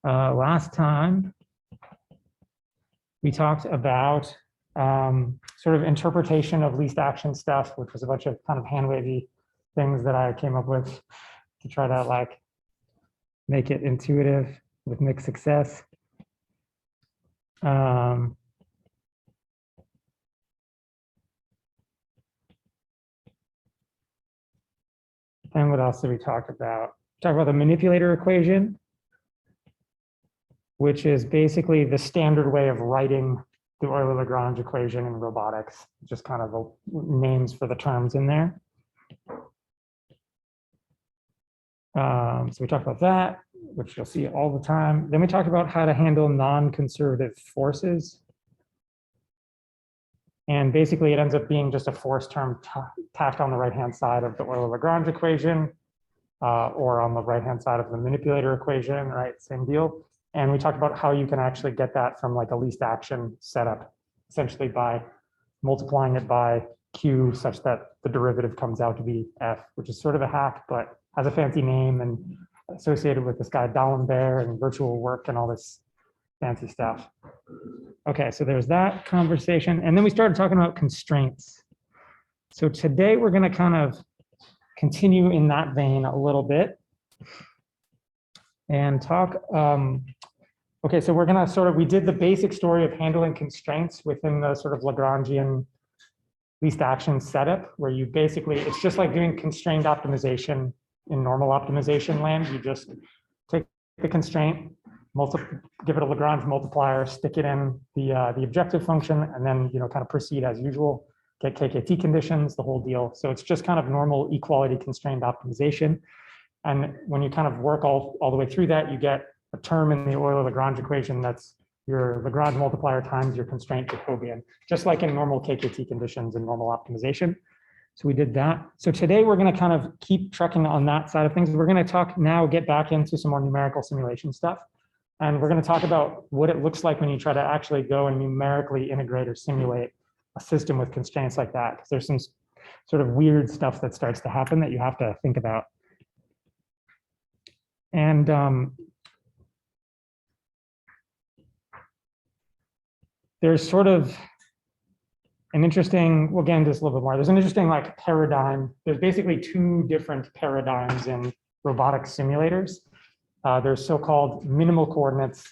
Last time we talked about sort of interpretation of least action stuff, which was a bunch of kind of hand wavy things that I came up with to try to like make it intuitive with mixed success. And what else did we talk about? Talk about the manipulator equation, which is basically the standard way of writing the Euler-Lagrange equation in robotics, just kind of names for the terms in there. So we talked about that, which you'll see all the time. Then we talked about how to handle non-conservative forces. And basically it ends up being just a force term tacked on the right-hand side of the Euler-Lagrange equation, or on the right-hand side of the manipulator equation, right? Same deal. And we talked about how you can actually get that from like a least action setup, essentially by multiplying it by Q such that the derivative comes out to be F, which is sort of a hack, but has a fancy name and associated with this guy D'Alembert and virtual work and all this fancy stuff. Okay, so there's that conversation. And then we started talking about constraints. So today we're going to kind of continue in that vein a little bit and talk. Okay, so we're going to sort of, we did the basic story of handling constraints within the sort of Lagrangian least action setup, where you basically, it's just like doing constrained optimization in normal optimization land. You just take the constraint, give it a Lagrange multiplier, stick it in the objective function, and then kind of proceed as usual, get KKT conditions, the whole deal. So it's just kind of normal equality constrained optimization. And when you kind of work all the way through that, you get a term in the Euler-Lagrange equation that's your Lagrange multiplier times your constraint Jacobian, just like in normal KKT conditions and normal optimization. So we did that. So today we're going to kind of keep trucking on that side of things. We're going to talk now, get back into some more numerical simulation stuff. And we're going to talk about what it looks like when you try to actually go and numerically integrate or simulate a system with constraints like that. Because there's some sort of weird stuff that starts to happen that you have to think about. And there's sort of an interesting, we'll get into this a little bit more. There's an interesting like paradigm. There's basically two different paradigms in robotic simulators. There's so-called minimal coordinates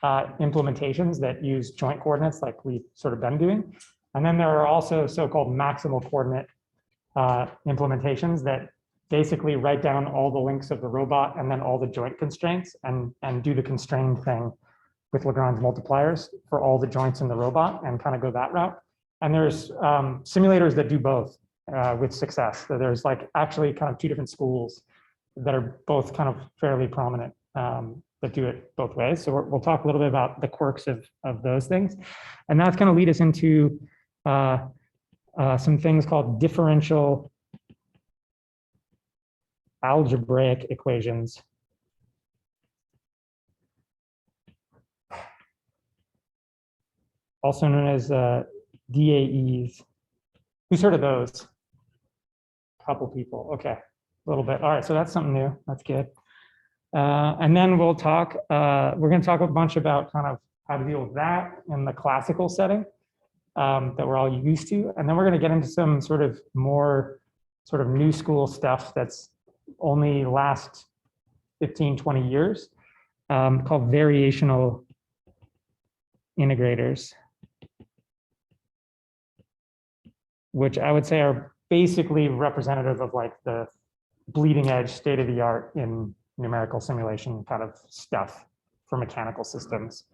implementations that use joint coordinates like we've sort of been doing. And then there are also so-called maximal coordinate implementations that basically write down all the links of the robot and then all the joint constraints and do the constrained thing with Lagrange multipliers for all the joints in the robot and kind of go that route. And there's simulators that do both with success. So there's like actually kind of two different schools that are both kind of fairly prominent that do it both ways. So we'll talk a little bit about the quirks of those things. And that's going to lead us into some things called differential algebraic equations. Also known as DAEs. Who's heard of those? A couple people. Okay, a little bit. All right, so that's something new. That's good. And then we'll talk, we're going to talk a bunch about kind of how to deal with that in the classical setting that we're all used to. And then we're going to get into some sort of more sort of new school stuff that's only last 15, 20 years called variational integrators, which I would say are basically representative of like the bleeding edge state of the art in numerical simulation kind of stuff for mechanical systems.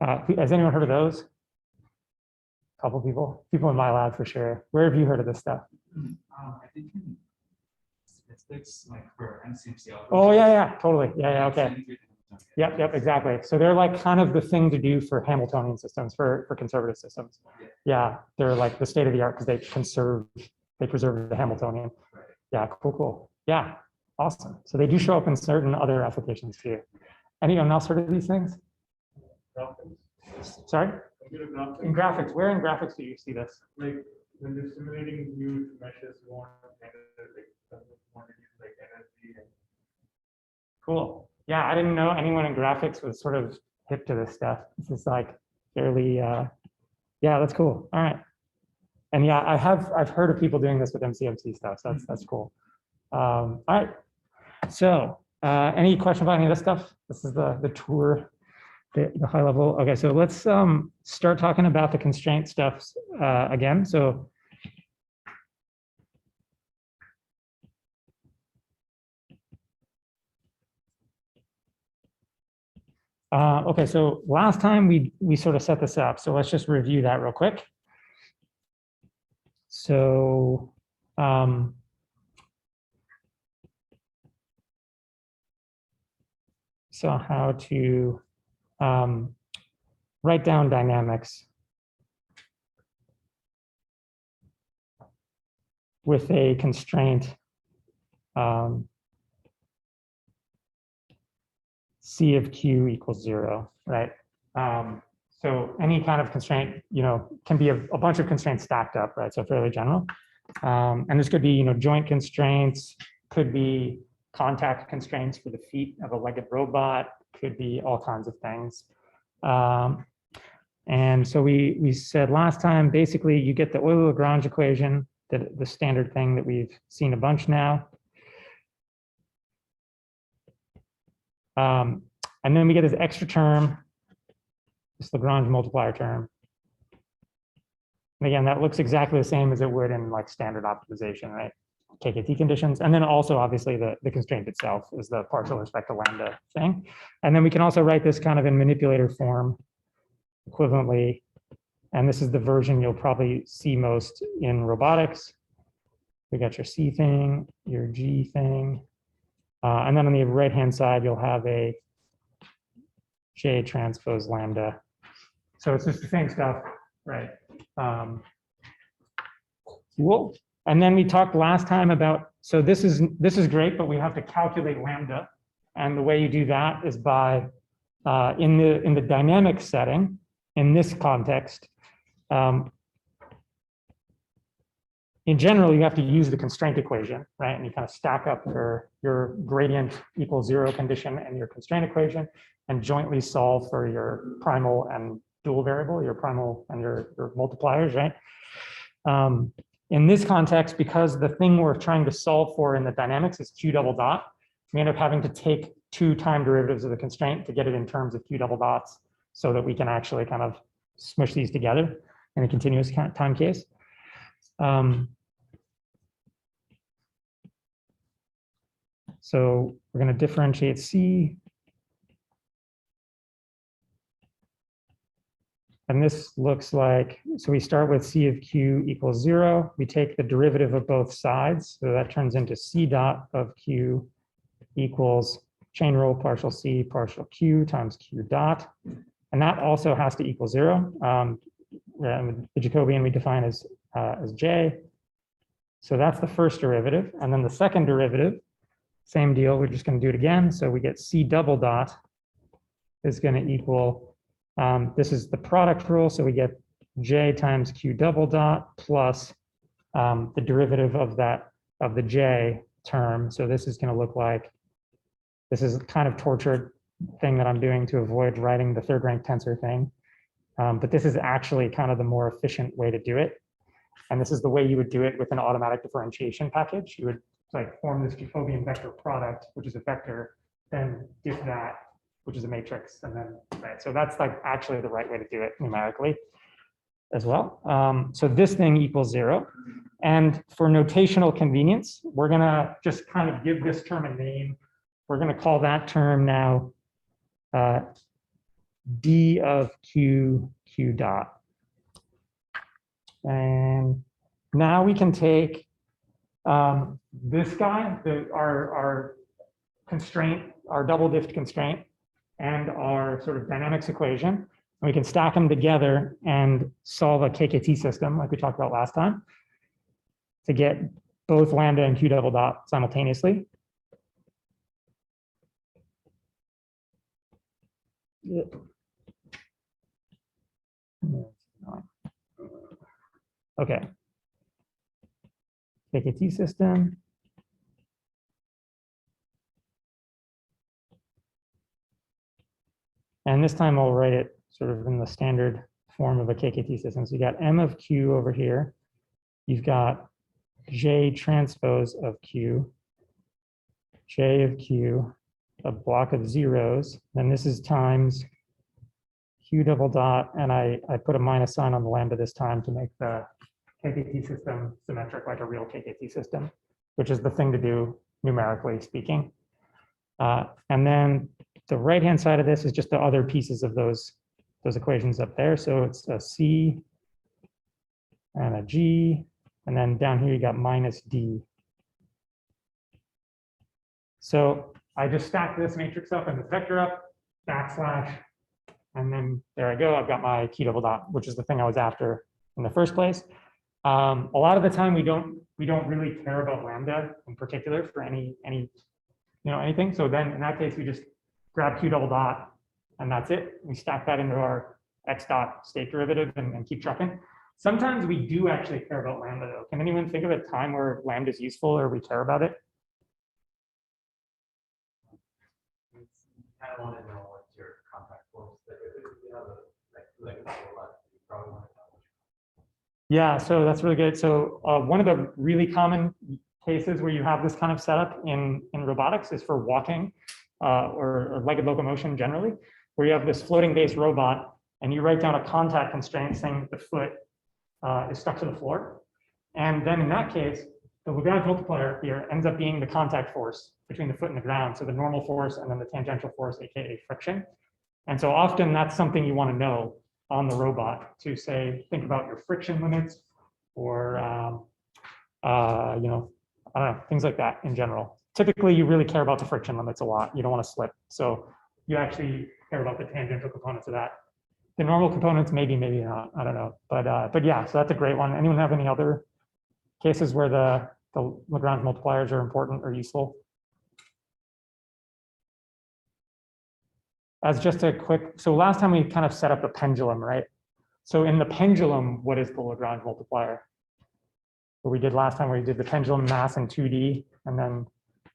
Has anyone heard of those? A couple people in my lab for sure. Where have you heard of this stuff? I think in statistics, like for MCMC. Oh yeah, totally. Yeah, okay. Yep, exactly. So they're like kind of the thing to do for Hamiltonian systems, for conservative systems. Yeah, they're like the state of the art because they preserve the Hamiltonian. Yeah, cool. Yeah, awesome. So they do show up in certain other applications too. Anyone else heard of these things? Graphics. Sorry? Graphics. In graphics, where in graphics do you see this? Like when you're simulating new meshes, you want to use like energy and Cool. Yeah, I didn't know anyone in graphics was sort of hip to this stuff. This is like fairly, yeah, that's cool. All right. And yeah, I've heard of people doing this with MCMC stuff, so that's cool. All right. So any question about any of this stuff? This is the tour, the high level. Okay, so let's start talking about the constraint stuff again. So okay, so last time we sort of set this up. So let's just review that real quick. So how to write down dynamics with a constraint C of Q equals 0, right? So any kind of constraint, can be a bunch of constraints stacked up, right? So fairly general. And this could be, joint constraints, could be contact constraints for the feet of a legged robot, could be all kinds of things. And so we said last time, basically you get the Euler-Lagrange equation, the standard thing that we've seen a bunch now. And then we get this extra term, this Lagrange multiplier term. And again, that looks exactly the same as it would in like standard optimization, right? KKT conditions. And then also obviously the constraint itself is the partial respect to lambda thing. And then we can also write this kind of in manipulator form equivalently. And this is the version you'll probably see most in robotics. We got your C thing, your G thing. And then on the right-hand side, you'll have a J transpose lambda. So it's just the same stuff, right? Cool. And then we talked last time about, so this is great, but we have to calculate lambda. And the way you do that is by, in the dynamic setting, in this context, in general, you have to use the constraint equation, right? And you kind of stack up your gradient equals 0 condition and your constraint equation and jointly solve for your primal and dual variable, your primal and your multipliers, right? In this context, because the thing we're trying to solve for in the dynamics is Q double dot, we end up having to take 2 time derivatives of the constraint to get it in terms of Q double dots so that we can actually kind of smush these together in a continuous time case. So we're going to differentiate C. And this looks like, so we start with C of Q equals 0. We take the derivative of both sides. So that turns into C dot of Q equals chain rule partial C partial Q times Q dot. And that also has to equal 0. The Jacobian we define as J. So that's the first derivative. And then the second derivative, same deal, we're just going to do it again. So we get C double dot is going to equal, this is the product rule. So we get J times Q double dot plus the derivative of the J term. So this is going to look like, this is kind of tortured thing that I'm doing to avoid writing the third rank tensor thing. But this is actually kind of the more efficient way to do it. And this is the way you would do it with an automatic differentiation package. You would like form this Jacobian vector product, which is a vector, then diff that, which is a matrix, and then, right. So that's like actually the right way to do it numerically as well. So this thing equals 0. And for notational convenience, we're gonna just kind of give this term a name. We're gonna call that term now D of Q dot. And now we can take this guy, our constraint, our double diff constraint, and our sort of dynamics equation. And we can stack them together and solve a KKT system like we talked about last time to get both lambda and Q double dot simultaneously. Okay. KKT system. And this time I'll write it sort of in the standard form of a KKT system. So you got M of Q over here. You've got J transpose of Q, J of Q, a block of zeros. Then this is times Q double dot, and I put a minus sign on the lambda this time to make the KKT system symmetric like a real KKT system, which is the thing to do numerically speaking. And then the right-hand side of this is just the other pieces of those equations up there. So it's a C and a G, and then down here you got minus D. So I just stack this matrix up and the vector up, backslash, and then there I go. I've got my Q double dot, which is the thing I was after in the first place. A lot of the time we don't really care about lambda in particular for anything. So then in that case, we just grab Q double dot and that's it. We stack that into our X dot state derivative and keep trucking. Sometimes we do actually care about lambda though. Can anyone think of a time where lambda is useful or we care about it? I don't want to know what your contact force. If you have like you probably want to know. Yeah, so that's really good. So one of the really common cases where you have this kind of setup in robotics is for walking or legged locomotion generally, where you have this floating base robot and you write down a contact constraint saying that the foot is stuck to the floor. And then in that case, the Lagrange multiplier here ends up being the contact force between the foot and the ground. So the normal force and then the tangential force, AKA friction. And so often that's something you want to know on the robot to say, think about your friction limits or, I don't know, things like that in general. Typically, you really care about the friction limits a lot. You don't want to slip. So you actually care about the tangential components of that. The normal components, maybe not, I don't know. But yeah, so that's a great one. Anyone have any other cases where the Lagrange multipliers are important or useful? As just a quick, so last time we kind of set up the pendulum, right? So in the pendulum, what is the Lagrange multiplier? What we did last time, where we did the pendulum mass in 2D and then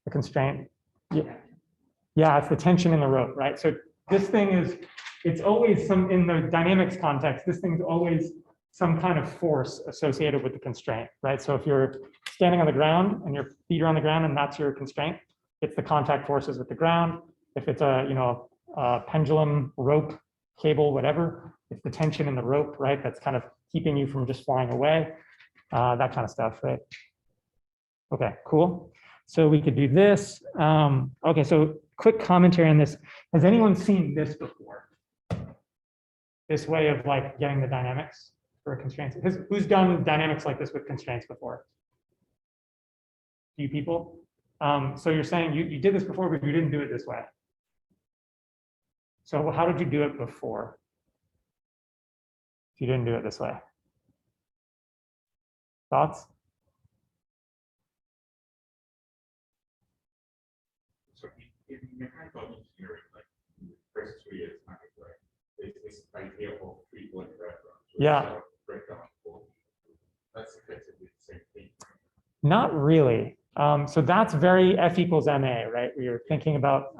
the constraint. Yeah, it's the tension in the rope, right? So this thing is, it's always in the dynamics context, this thing's always some kind of force associated with the constraint, right? So if you're standing on the ground and your feet are on the ground and that's your constraint, it's the contact forces with the ground. If it's a pendulum, rope, cable, whatever, it's the tension in the rope, right? That's kind of keeping you from just flying away, that kind of stuff, right? Okay, cool. So we could do this. Okay, so quick commentary on this. Has anyone seen this before? This way of like getting the dynamics for constraints? Who's done dynamics like this with constraints before? Few people. So you're saying you did this before, but you didn't do it this way. So how did you do it before? If you didn't do it this way. Thoughts? So in mechanical engineering, like the first 3 years, there's this idea of three-point reference. Yeah. That's effectively the same thing. Not really. So that's very F equals MA, right? We are thinking about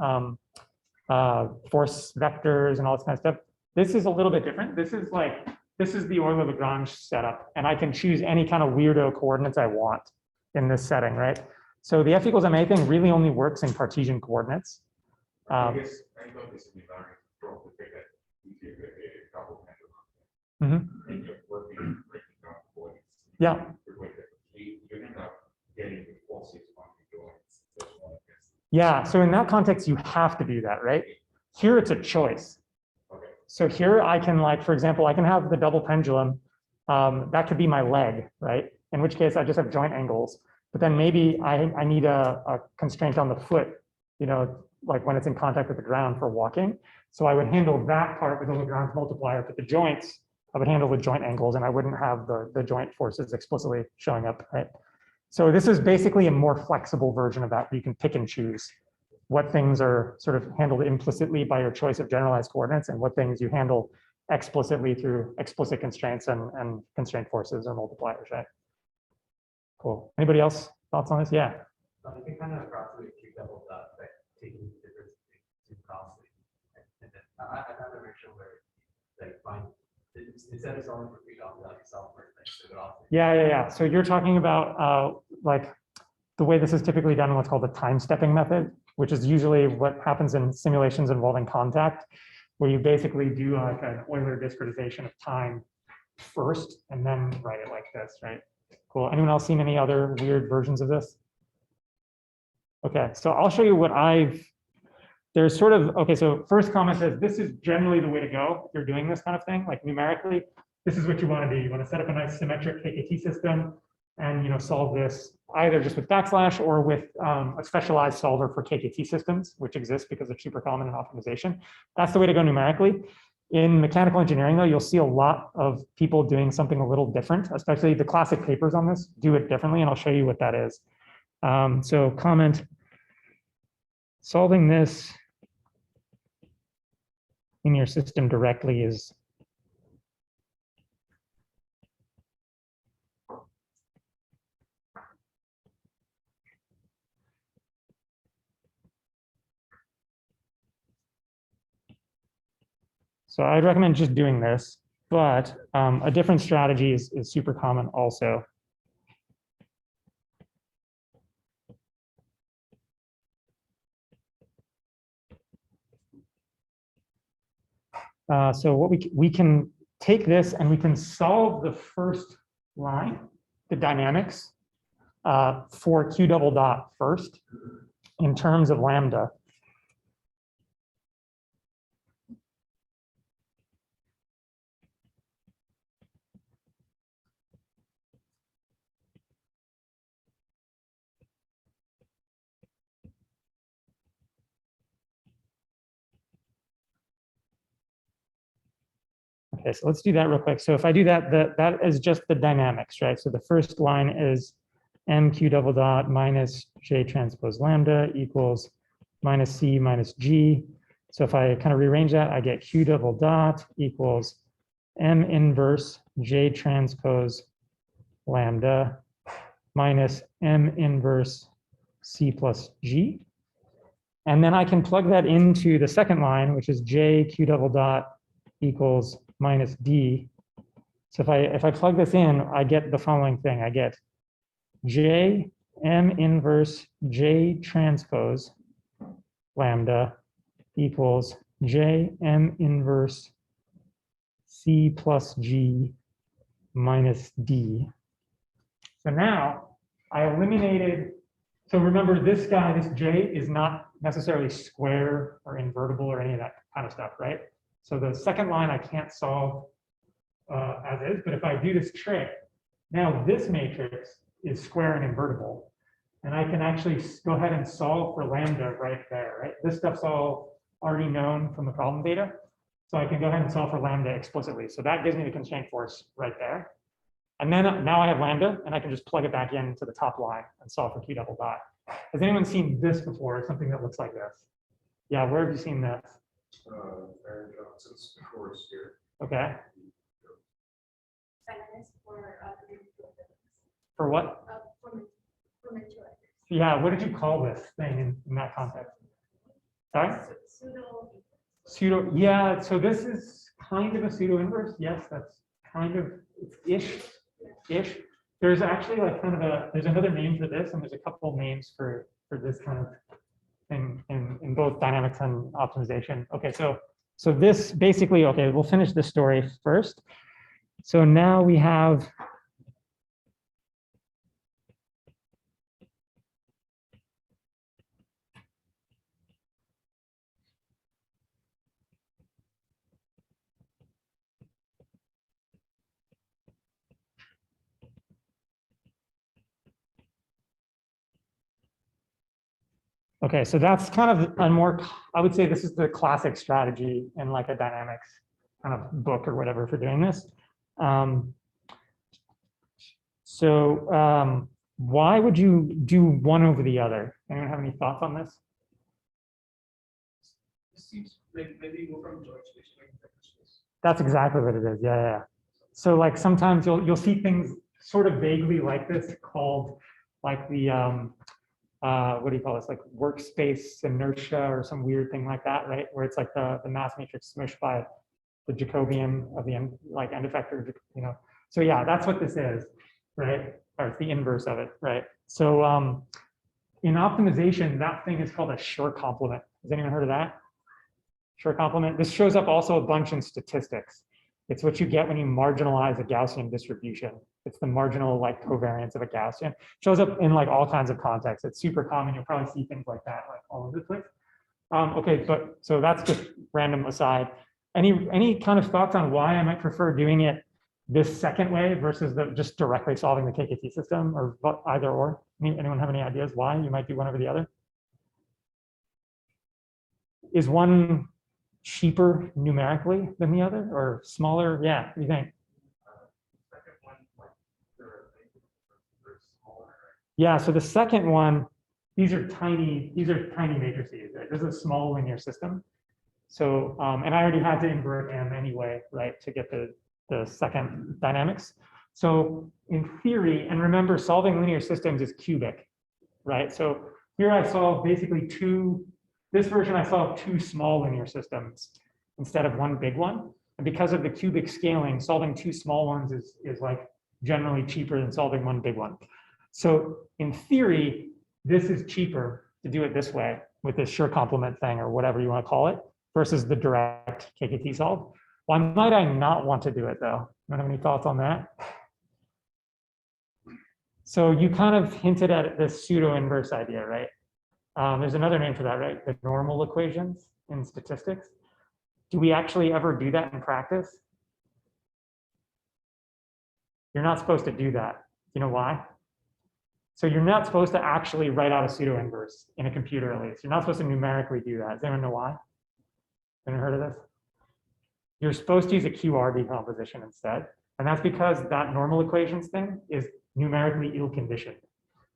force vectors and all this kind of stuff. This is a little bit different. This is the Euler-Lagrange setup, and I can choose any kind of weirdo coordinates I want in this setting, right? So the F equals MA thing really only works in Cartesian coordinates. I guess I thought this would be very Prof to take that easier a couple of and you're working breaking down coordinates. Yeah. You end up getting the forces on the joints. Yeah, so in that context, you have to do that, right? Here it's a choice. Okay. So here I can, like, for example, I can have the double pendulum. That could be my leg, right? In which case I just have joint angles. But then maybe I need a constraint on the foot, like when it's in contact with the ground for walking. So I would handle that part with a Lagrange multiplier, but the joints, I would handle the joint angles and I wouldn't have the joint forces explicitly showing up, right? So this is basically a more flexible version of that, where you can pick and choose what things are sort of handled implicitly by your choice of generalized coordinates and what things you handle explicitly through explicit constraints and constraint forces or multipliers, right? Cool. Anybody else thoughts on this? Yeah. You can kind of approximate Q double dot by taking the difference between two costly. And then I'm where like find instead of solving for freedom, like solve for things that would also. Yeah. So you're talking about like the way this is typically done in what's called the time stepping method, which is usually what happens in simulations involving contact, where you basically do like an Euler discretization of time first and then write it like this, right? Cool. Anyone else seen any other weird versions of this? Okay, so I'll show you what there's sort of, okay, so first comment says this is generally the way to go if you're doing this kind of thing, like numerically. This is what you want to do. You want to set up a nice symmetric KKT system and solve this either just with backslash or with a specialized solver for KKT systems, which exists because they're super common in optimization. That's the way to go numerically. In mechanical engineering, though, you'll see a lot of people doing something a little different, especially the classic papers on this do it differently, and I'll show you what that is. So comment, solving this in your system directly is so I'd recommend just doing this, but a different strategy is super common also. So what we can take this and we can solve the first line, the dynamics, for Q double dot first in terms of lambda. Okay, so let's do that real quick. So if I do that, that is just the dynamics, right? So the first line is MQ double dot minus J transpose lambda equals minus C minus G. So if I kind of rearrange that, I get Q double dot equals M inverse J transpose lambda minus M inverse C plus G. And then I can plug that into the second line, which is J Q double dot equals minus D. So if I plug this in, I get the following thing. I get J M inverse J transpose lambda equals J M inverse C plus G minus D. So now I eliminated, so remember this guy, this J is not necessarily square or invertible or any of that kind of stuff, right? So the second line I can't solve as is, but if I do this trick, now this matrix is square and invertible. And I can actually go ahead and solve for lambda right there, right? This stuff's all already known from the problem data. So I can go ahead and solve for lambda explicitly. So that gives me the constraint force right there. And then now I have lambda, and I can just plug it back into the top line and solve for Q double dot. Has anyone seen this before? Something that looks like this? Yeah, where have you seen this? Aaron Johnson's course here. Okay. For For what? Yeah, what did you call this thing in that context? Sorry? Pseudo, yeah, so this is kind of a pseudo inverse. Yes, that's kind of ish. There's actually like kind of there's another name for this, and there's a couple names for this kind of thing in both dynamics and optimization. Okay, so this basically, okay, we'll finish this story first. So now we have okay, so that's kind of a more, I would say this is the classic strategy in like a dynamics kind of book or whatever for doing this. Why would you do one over the other? Anyone have any thoughts on this? Seems like maybe go from George Washington. That's exactly what it is. Yeah. So like sometimes you'll see things sort of vaguely like this called like the what do you call this? Like workspace inertia or some weird thing like that, right? Where it's like the mass matrix smushed by the Jacobian of the end, like end effector, you know. So yeah, that's what this is, right? Or it's the inverse of it, right? So in optimization, that thing is called a short complement. Has anyone heard of that? Short complement. This shows up also a bunch in statistics. It's what you get when you marginalize a Gaussian distribution. It's the marginal like covariance of a Gaussian. It shows up in like all kinds of contexts. It's super common. You'll probably see things like that like all over the place. Okay, but so that's just random aside. Any kind of thoughts on why I might prefer doing it this second way versus just directly solving the KKT system, or either or? Anyone have any ideas why you might do one over the other? Is one cheaper numerically than the other, or smaller? Yeah, what do you think? Yeah, so the second one, these are tiny matrices. Right? This is a small linear system. So, and I already had to invert M anyway, right, to get the second dynamics. So in theory, and remember, solving linear systems is cubic, right? So here I solve basically this version I solve two small linear systems instead of one big one. And because of the cubic scaling, solving two small ones is like generally cheaper than solving one big one. So in theory, this is cheaper to do it this way with this sure complement thing or whatever you want to call it versus the direct KKT solve. Why might I not want to do it though? You don't have any thoughts on that? So you kind of hinted at this pseudo inverse idea, right? There's another name for that, right? The normal equations in statistics. Do we actually ever do that in practice? You're not supposed to do that. You know why? So you're not supposed to actually write out a pseudo inverse in a computer, at least. You're not supposed to numerically do that. Does anyone know why? Anyone heard of this? You're supposed to use a QR decomposition instead. And that's because that normal equations thing is numerically ill-conditioned.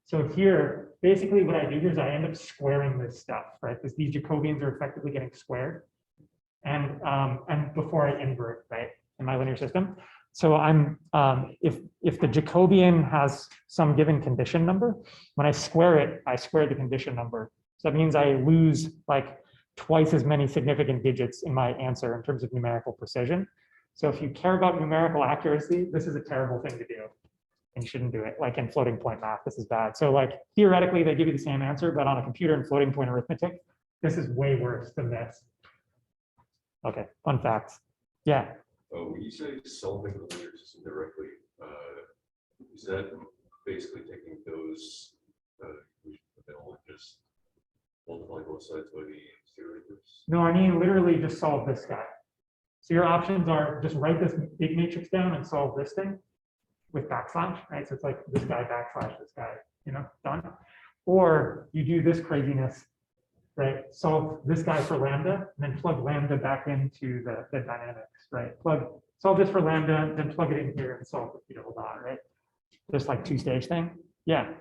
So here, basically what I do here is I end up squaring this stuff, right? Because these Jacobians are effectively getting squared. And before I invert, right, in my linear system. So I'm, if the Jacobian has some given condition number, when I square it, I square the condition number. So that means I lose like twice as many significant digits in my answer in terms of numerical precision. So if you care about numerical accuracy, this is a terrible thing to do. And you shouldn't do it. Like in floating point math, this is bad. So like theoretically, they give you the same answer, but on a computer and floating point arithmetic, this is way worse than this. Okay, fun facts. Yeah. When you say solving the linear system directly, is that basically taking those equations and just multiplying both sides by the integrators? No, I mean literally just solve this guy. So your options are just write this big matrix down and solve this thing with backslash, right? So it's like this guy backslash this guy, you know, done. Or you do this craziness, right? Solve this guy for lambda, and then plug lambda back into the dynamics, right? Solve this for lambda, then plug it in here and solve the double dot, right? Just like two-stage thing. Yeah.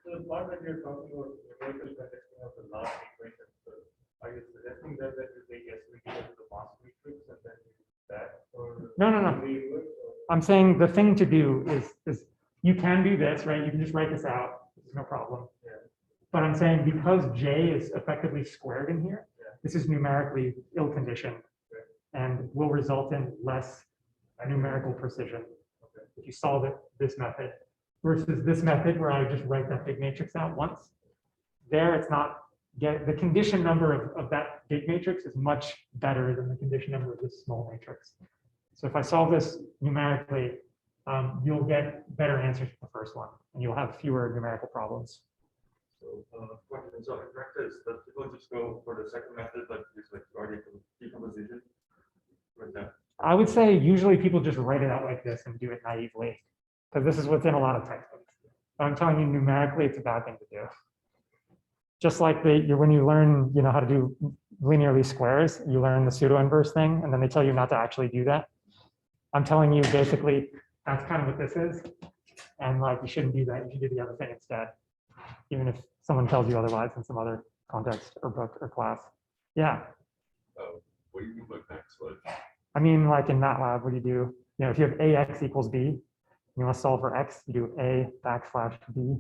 So the part that you're talking about numerical conditioning of the last equation, so are you suggesting that you take SVT as the mass matrix and then you use that? Or No. I'm saying the thing to do is you can do this, right? You can just write this out. There's no problem. Yeah. But I'm saying because J is effectively squared in here, Yeah. this is numerically ill-conditioned and will result in less numerical precision if you solve it this method versus this method where I just write that big matrix out once. There, it's not, the condition number of that big matrix is much better than the condition number of this small matrix. So if I solve this numerically, you'll get better answers to the first one, and you'll have fewer numerical problems. So, question, so in practice, does people just go for the second method, like just like starting decomposition? With that? I would say usually people just write it out like this and do it naively, because this is what's in a lot of textbooks. But I'm telling you, numerically, it's a bad thing to do. Just like when you learn, you know, how to do linearly squares, you learn the pseudo inverse thing, and then they tell you not to actually do that. I'm telling you, basically, that's kind of what this is, and like you shouldn't do that. You should do the other thing instead, even if someone tells you otherwise in some other context or book or class. Yeah. What do you mean by backslash? I mean, like in MATLAB, what do? You know, if you have AX equals B, and you want to solve for X, you do A backslash B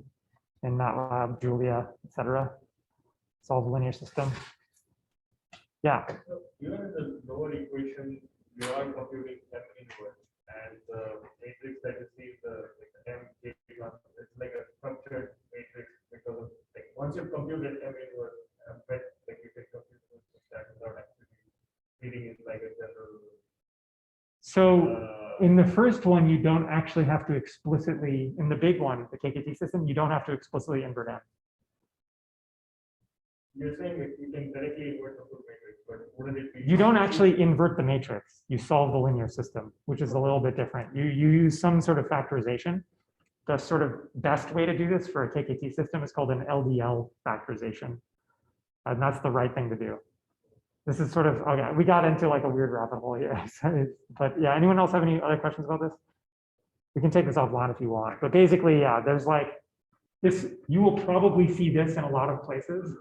in MATLAB, Julia, etc. Solve a linear system. Yeah. So given the lower equation, you are computing M inverse, and the matrix that you see, the M it's like a structured matrix because of like once you've computed M inverse, bet like you can compute that without actually treating it like a general. So in the first one, you don't actually have to explicitly, in the big one, the KKT system, you don't have to explicitly invert M. You're saying that you can directly invert the full matrix, but wouldn't it be? You don't actually invert the matrix. You solve the linear system, which is a little bit different. You use some sort of factorization. The sort of best way to do this for a KKT system is called an LDL factorization. And that's the right thing to do. This is sort of, okay, we got into like a weird rabbit hole here. But yeah, anyone else have any other questions about this? We can take this offline if you want. But basically, yeah, there's like this, you will probably see this in a lot of places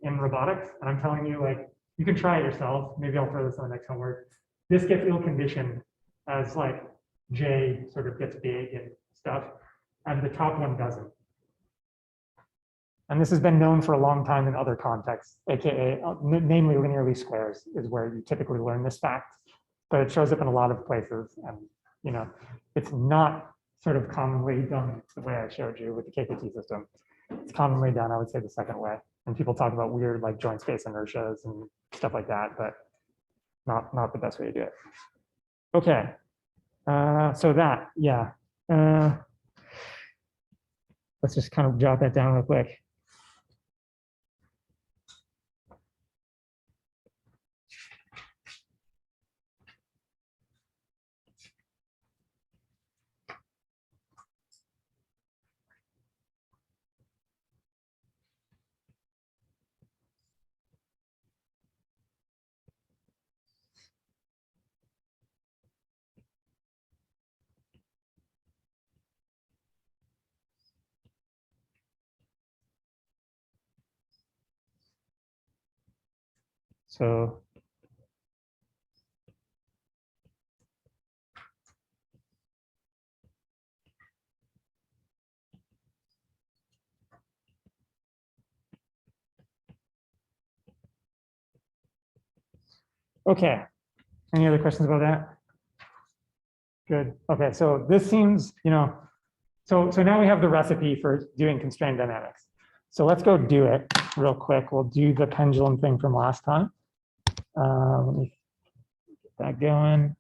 in robotics. And I'm telling you, like, you can try it yourself. Maybe I'll throw this on the next homework. This gets ill conditioned as like J sort of gets big and stuff, and the top one doesn't. And this has been known for a long time in other contexts, aka namely linear least squares is where you typically learn this fact, but it shows up in a lot of places, and you know, it's not sort of commonly done the way I showed you with the KKT system. It's commonly done, I would say, the second way. And people talk about weird like joint space inertias and stuff like that, but not the best way to do it. Okay, so that, yeah. Let's just kind of jot that down real quick. So okay, any other questions about that? Good. Okay, so this seems, you know, so now we have the recipe for doing constrained dynamics. So let's go do it real quick. We'll do the pendulum thing from last time. Let me get that going.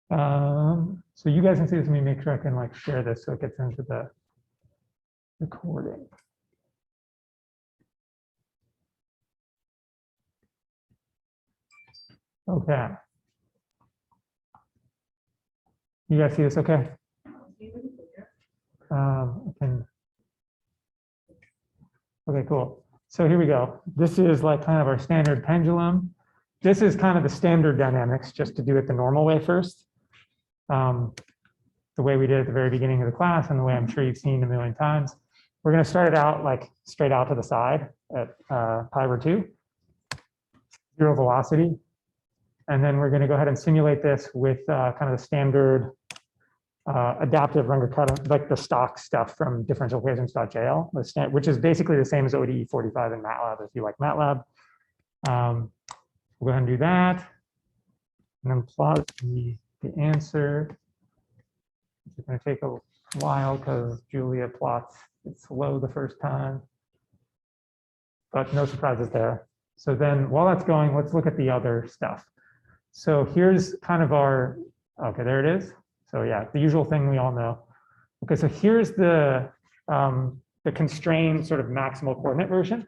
So you guys can see this. Let me make sure I can like share this so it gets into the recording. Okay. You guys see this okay? Okay, cool. So here we go. This is like kind of our standard pendulum. This is kind of the standard dynamics, just to do it the normal way first. The way we did at the very beginning of the class and the way I'm sure you've seen a million times. We're going to start it out like straight out to the side at pi/2, 0 velocity. And then we're going to go ahead and simulate this with kind of the standard adaptive Runge-Kutta, like the stock stuff from differential equations.jl, which is basically the same as ODE 45 in MATLAB if you like MATLAB. We'll go ahead and do that. And then plot the answer. It's going to take a while because Julia plots it slow the first time, but no surprises there. So then while that's going, let's look at the other stuff. So here's kind of our, okay, there it is. So yeah, the usual thing we all know. Okay, so here's the constrained sort of maximal coordinate version.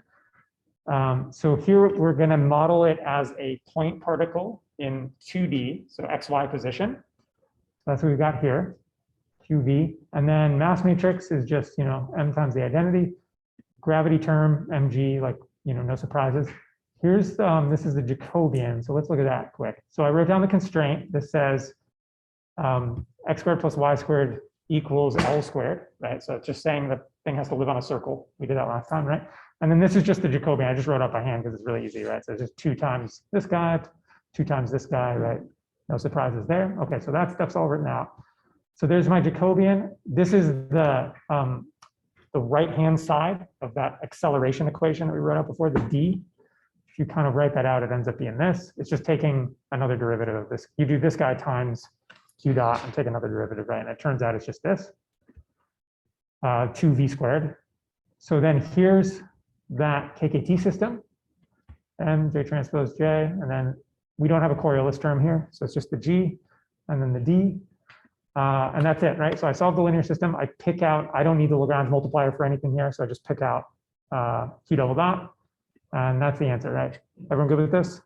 So here we're going to model it as a point particle in 2D, so XY position. So that's what we've got here, QV. And then mass matrix is just, you know, m times the identity. Gravity term, mg, like, you know, no surprises. Here's, this is the Jacobian. So let's look at that quick. So I wrote down the constraint. This says x squared plus y squared equals L squared, right? So it's just saying the thing has to live on a circle. We did that last time, right? And then this is just the Jacobian. I just wrote up by hand because it's really easy, right? So it's just 2 times this guy, 2 times this guy, right? No surprises there. Okay, so that stuff's all written out. So there's my Jacobian. This is the right-hand side of that acceleration equation that we wrote up before, the D. if you kind of write that out, it ends up being this. It's just taking another derivative of this. You do this guy times q dot and take another derivative, right? And it turns out it's just this, 2v squared. So then here's that KKT system, M, J transpose J, and then we don't have a Coriolis term here, so it's just the G, and then the D, and that's it, right? So I solve the linear system, I pick out, I don't need the Lagrange multiplier for anything here, so I just pick out Q double dot, and that's the answer, right? Everyone good with this?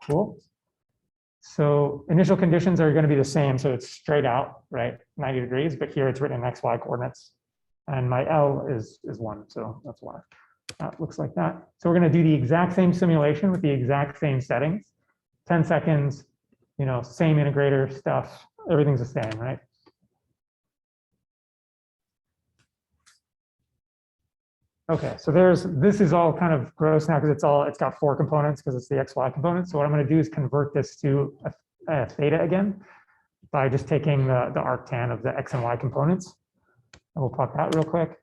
Cool. So initial conditions are going to be the same, so it's straight out, right? 90 degrees, but here it's written in XY coordinates. And my L is 1, so that's why that looks like that. So we're going to do the exact same simulation with the exact same settings. 10 seconds, you know, same integrator stuff, everything's the same, right? Okay, so this is all kind of gross now because it's got 4 components because it's the XY component. So what I'm going to do is convert this to a theta again by just taking the arctan of the X and Y components. And we'll plot that real quick.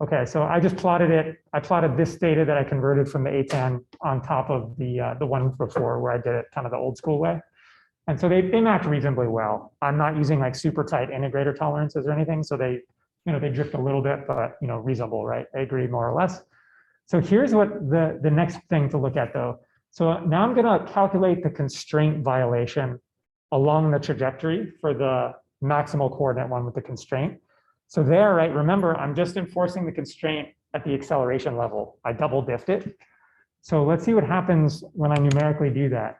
Okay, so I just plotted it. I plotted this theta that I converted from the ATAN on top of the one before where I did it kind of the old school way. And so they match reasonably well. I'm not using like super tight integrator tolerances or anything. So they drift a little bit, but reasonable, right? They agree more or less. So here's what the next thing to look at though. So now I'm gonna calculate the constraint violation along the trajectory for the maximal coordinate one with the constraint. So there, right, remember, I'm just enforcing the constraint at the acceleration level. I double diffed it. So let's see what happens when I numerically do that.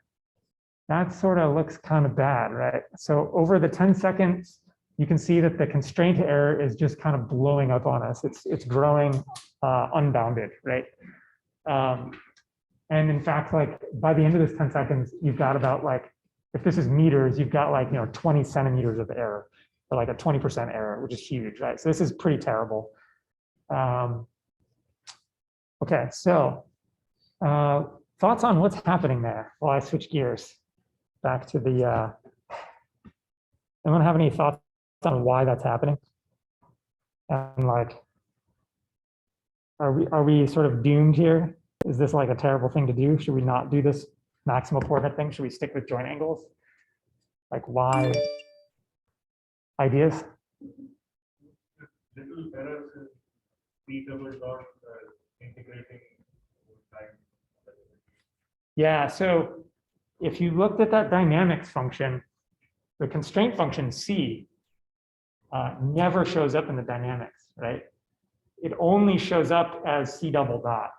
That sort of looks kind of bad, right? So over the 10 seconds, you can see that the constraint error is just kind of blowing up on us. It's growing unbounded, right? And in fact, like by the end of this 10 seconds, you've got about like, if this is meters, you've got like 20 centimeters of error, or like a 20% error, which is huge, right? So this is pretty terrible. Okay, so thoughts on what's happening there while I switch gears back to the, anyone have any thoughts on why that's happening? And like, are we sort of doomed here? Is this like a terrible thing to do? Should we not do this maximal coordinate thing? Should we stick with joint angles? Like why? Ideas? Little errors in P double dot integrating time. Yeah, so if you looked at that dynamics function, the constraint function C never shows up in the dynamics, right? It only shows up as C double dot.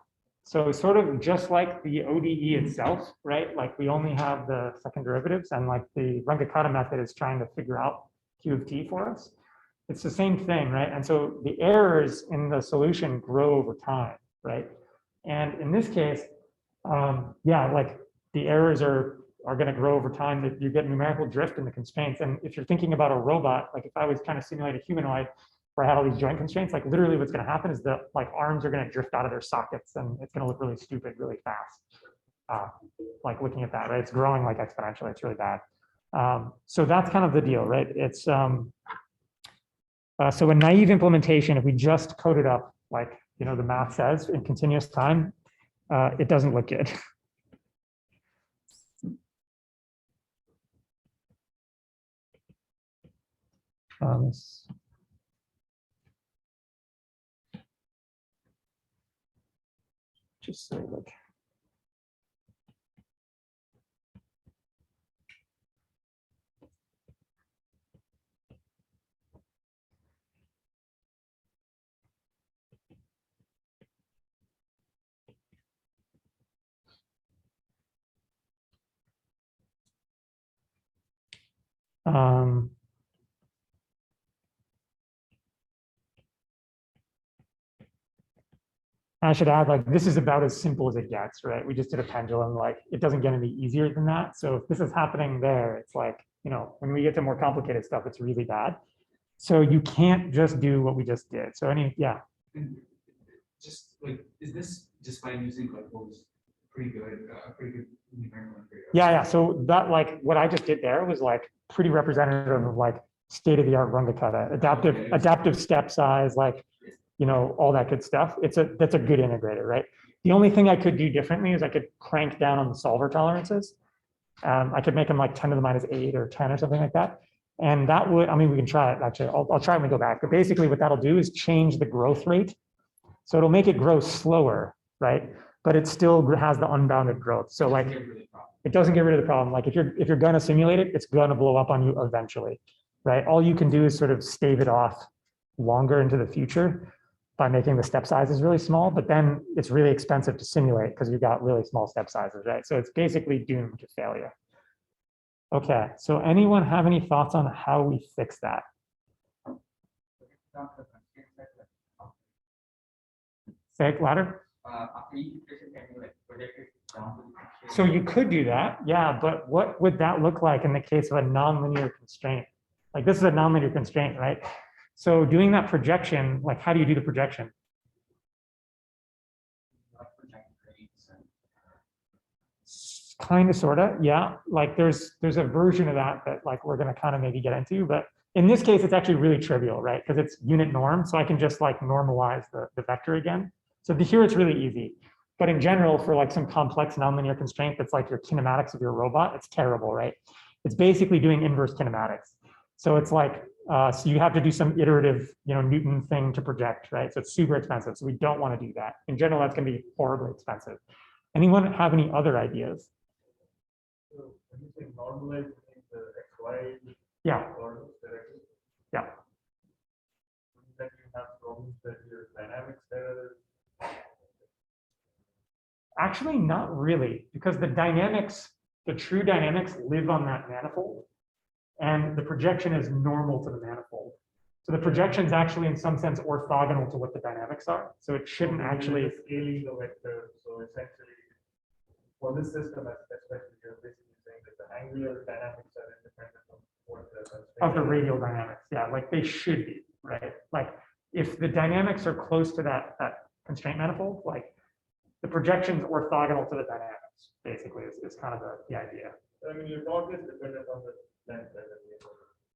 So sort of just like the ODE itself, right? Like we only have the second derivatives and like the Runge-Kutta method is trying to figure out Q of T for us. It's the same thing, right? And so the errors in the solution grow over time, right? And in this case, yeah, like the errors are going to grow over time. That you get numerical drift in the constraints. And if you're thinking about a robot, like if I was trying to simulate a humanoid where I had all these joint constraints, like literally what's going to happen is the like arms are going to drift out of their sockets and it's going to look really stupid really fast. Like looking at that, right? It's growing like exponentially. It's really bad. So that's kind of the deal, right? It's so a naive implementation, if we just code it up like the math says in continuous time, it doesn't look good. Just say like. I should add, like, this is about as simple as it gets, right? We just did a pendulum, like, it doesn't get any easier than that. So if this is happening there, it's like, when we get to more complicated stuff, it's really bad. So you can't just do what we just did. So yeah. And just like, is this just by using couples pretty good numerical integrator? Yeah. So that, like, what I just did there was like pretty representative of like state-of-the-art Runge-Kutta, adaptive step size, like all that good stuff. That's a good integrator, right? The only thing I could do differently is I could crank down on the solver tolerances. I could make them like 10 to the minus 8 or 10 or something like that. And that would, I mean, we can try it actually. I'll try when we go back. But basically what that'll do is change the growth rate. So it'll make it grow slower, right? But it still has the unbounded growth. So like, it doesn't get rid of the problem. Like if you're gonna simulate it, it's gonna blow up on you eventually, right? All you can do is sort of stave it off longer into the future by making the step sizes really small, but then it's really expensive to simulate because you've got really small step sizes, right? So it's basically doomed to failure. Okay, so anyone have any thoughts on how we fix that? Say it louder. So you could do that, yeah, but what would that look like in the case of a nonlinear constraint? Like this is a nonlinear constraint, right? So doing that projection, like how do you do the projection? Kind of, sort of, yeah. Like there's a version of that like we're going to kind of maybe get into, but in this case, it's actually really trivial, right? Because it's unit norm, so I can just like normalize the vector again. So here it's really easy. But in general, for like some complex nonlinear constraint that's like your kinematics of your robot, it's terrible, right? It's basically doing inverse kinematics. So it's like, so you have to do some iterative, Newton thing to project, right? So it's super expensive. So we don't want to do that. In general, that's going to be horribly expensive. Anyone have any other ideas? So when you say normalize the XY Yeah. coordinates directly, Yeah. then you have problems that your dynamics there. Actually, not really, because the dynamics, the true dynamics live on that manifold, and the projection is normal to the manifold. So the projection is actually in some sense orthogonal to what the dynamics are. So it shouldn't actually Scaling the vector. So essentially, for this system, especially, you're basically saying that the angular dynamics are independent of what the radial dynamics. Yeah, like they should be, right? Like if the dynamics are close to that constraint manifold, like the projection's orthogonal to the dynamics, basically, is kind of the idea. I mean, your torque is dependent on the length.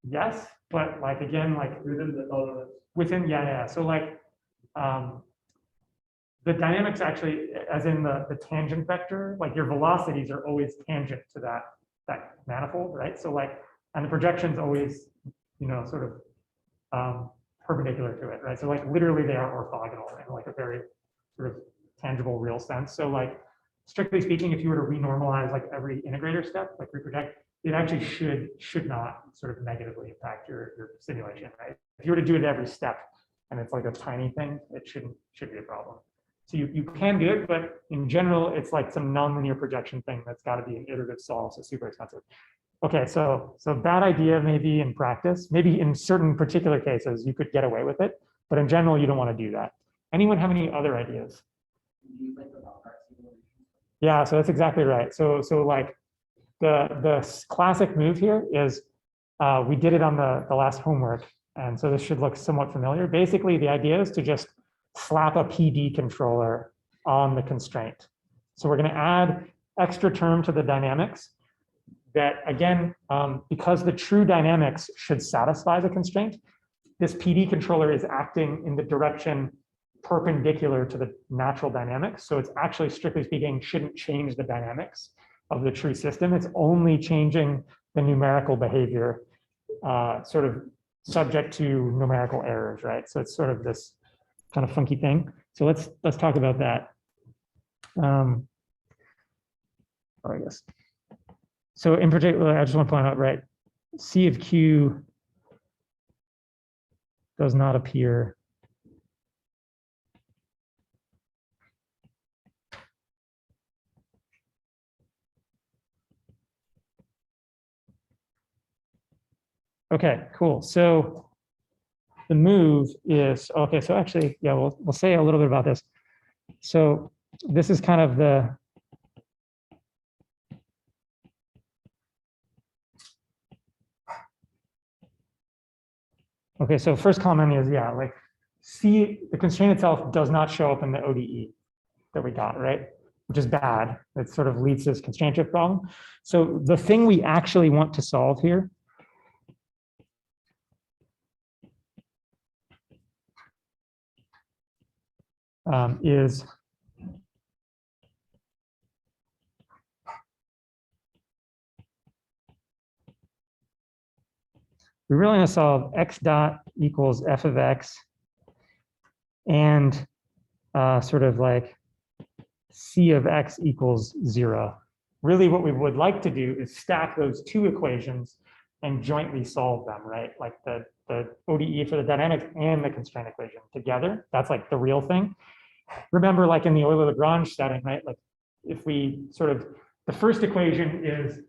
Yes, but like again, like Within the tolerance. yeah. So like the dynamics actually, as in the tangent vector, like your velocities are always tangent to that manifold, right? So like, and the projection's always, sort of perpendicular to it, right? So like literally they are orthogonal in like a very sort of tangible real sense. So like strictly speaking, if you were to renormalize like every integrator step, like reproject, it actually should not sort of negatively impact your simulation, right? If you were to do it every step and it's like a tiny thing, it should be a problem. So you can do it, but in general, it's like some nonlinear projection thing that's got to be an iterative solve, so super expensive. Okay, so bad idea maybe in practice, maybe in certain particular cases you could get away with it, but in general you don't want to do that. Anyone have any other ideas? Yeah, so that's exactly right. So like the classic move here is we did it on the last homework, and so this should look somewhat familiar. Basically, the idea is to just slap a PD controller on the constraint. So we're going to add extra term to the dynamics that, again, because the true dynamics should satisfy the constraint, this PD controller is acting in the direction perpendicular to the natural dynamics. So it's actually, strictly speaking, shouldn't change the dynamics of the true system. It's only changing the numerical behavior, sort of subject to numerical errors, right? So it's sort of this kind of funky thing. So let's talk about that. I guess. So in particular, I just want to point out, right, C of Q does not appear. Okay, cool. So the move is, okay, so actually, yeah, we'll say a little bit about this. So this is kind of the, okay, so first comment is, yeah, like C, the constraint itself does not show up in the ODE that we got, right? Which is bad. It sort of leads to this constraint shift problem. So the thing we actually want to solve here is we really want to solve x dot equals f of x and sort of like c of x equals 0. Really what we would like to do is stack those two equations and jointly solve them, right? Like the ODE for the dynamics and the constraint equation together. That's like the real thing. Remember, like in the Euler-Lagrange setting, right? Like if we sort of, the first equation is,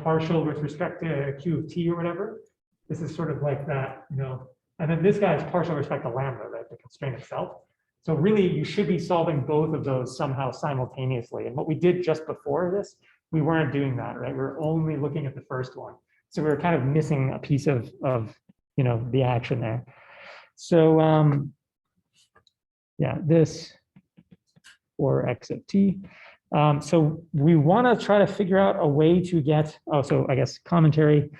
partial with respect to q of t or whatever. This is sort of like that, and then this guy is partial with respect to lambda, right? The constraint itself. So really, you should be solving both of those somehow simultaneously. And what we did just before this, we weren't doing that, right? We were only looking at the first one. So we were kind of missing a piece of the action there. So yeah, this or x of t. So we want to try to figure out a way to get, so I guess commentary,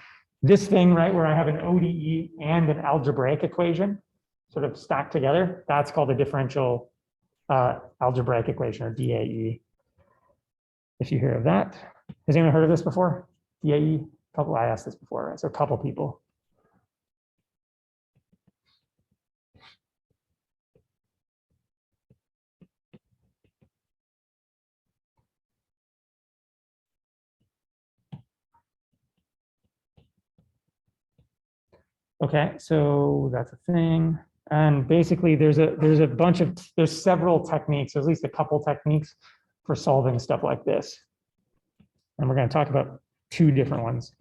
this thing, right, where I have an ODE and an algebraic equation sort of stacked together, that's called a differential algebraic equation, or DAE. If you hear of that. Has anyone heard of this before? DAE? I asked this before, right? So a couple people. Okay, so that's a thing. And basically there's several techniques, at least a couple techniques for solving stuff like this. And we're going to talk about two different ones.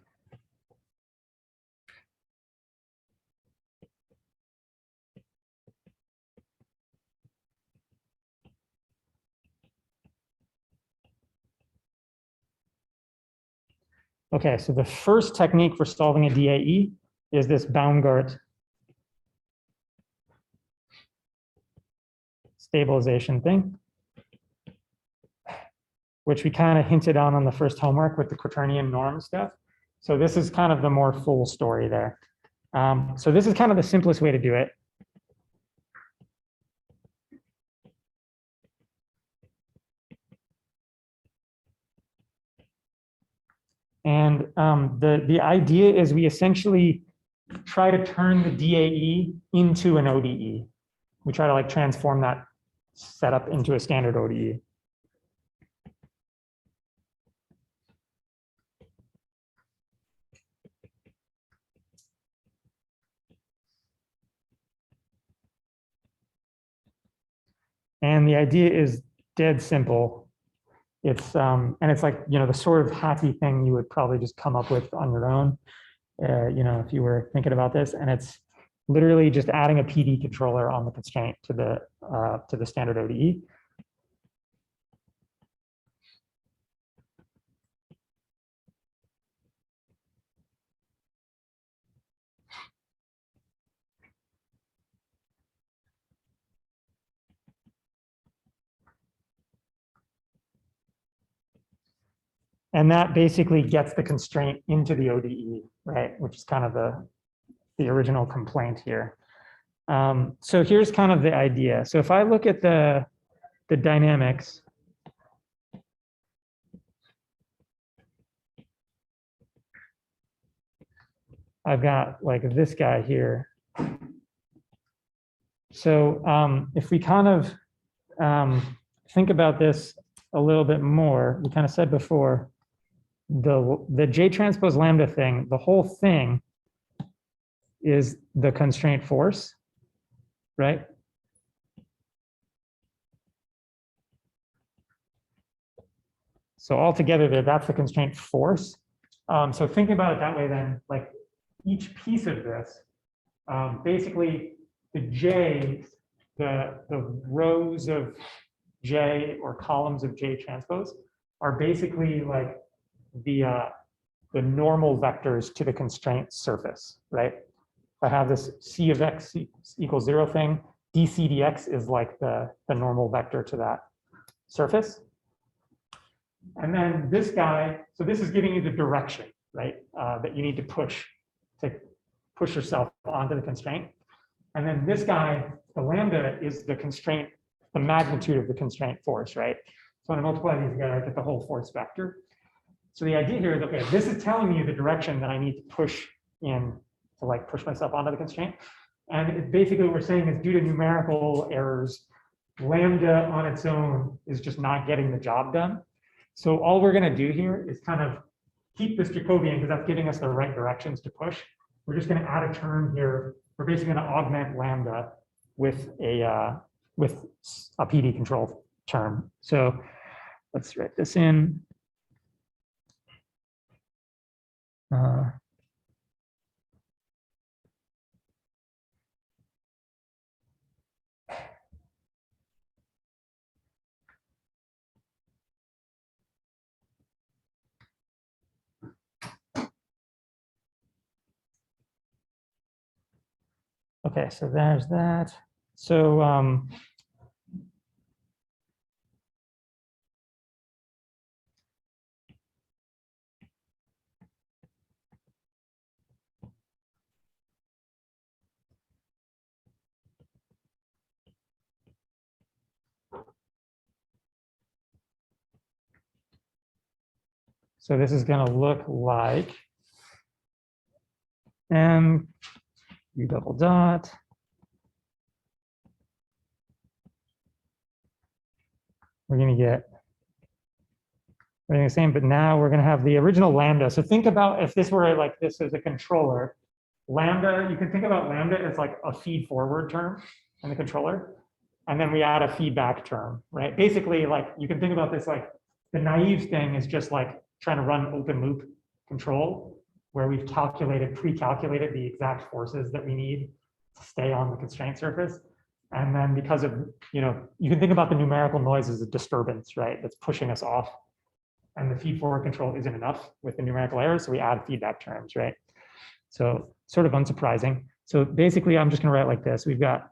Okay, so the first technique for solving a DAE is this Baumgart stabilization thing, which we kind of hinted on the first homework with the quaternion norm stuff. So this is kind of the more full story there. So this is kind of the simplest way to do it. And the idea is we essentially try to turn the DAE into an ODE. We try to like transform that setup into a standard ODE. And the idea is dead simple. It's and it's like, the sort of hacky thing you would probably just come up with on your own, if you were thinking about this. And it's literally just adding a PD controller on the constraint to the standard ODE. And that basically gets the constraint into the ODE, right? Which is kind of the original complaint here. So here's kind of the idea. So if I look at the dynamics, I've got like this guy here. So if we kind of think about this a little bit more, we kind of said before, the J transpose lambda thing, the whole thing is the constraint force, right? So altogether there, that's the constraint force. So thinking about it that way then, like each piece of this, basically the J, the rows of J or columns of J transpose are basically like the normal vectors to the constraint surface, right? I have this C of x equals 0 thing. dc dx is like the normal vector to that surface. And then this guy, so this is giving you the direction, right? That you need to push yourself onto the constraint. And then this guy, the lambda, is the constraint the magnitude of the constraint force, right? So when I multiply these together, I get the whole force vector. So the idea here is, okay, this is telling me the direction that I need to push in to like push myself onto the constraint. And basically what we're saying is due to numerical errors, lambda on its own is just not getting the job done. So all we're going to do here is kind of keep this Jacobian because that's giving us the right directions to push. We're just going to add a term here. We're basically going to augment lambda with a PD control term. So let's write this in. Okay, so there's that. So this is going to look like M U double dot. We're going to get everything the same, but now we're going to have the original lambda. So think about if this were like this as a controller, lambda, you can think about lambda as like a feed forward term in the controller. And then we add a feedback term, right? Basically, like you can think about this like the naive thing is just like trying to run open loop control where we've pre-calculated the exact forces that we need to stay on the constraint surface. And then because of, you can think about the numerical noise as a disturbance, right? That's pushing us off. And the feed forward control isn't enough with the numerical errors, so we add feedback terms, right? So sort of unsurprising. So basically, I'm just going to write like this. We've got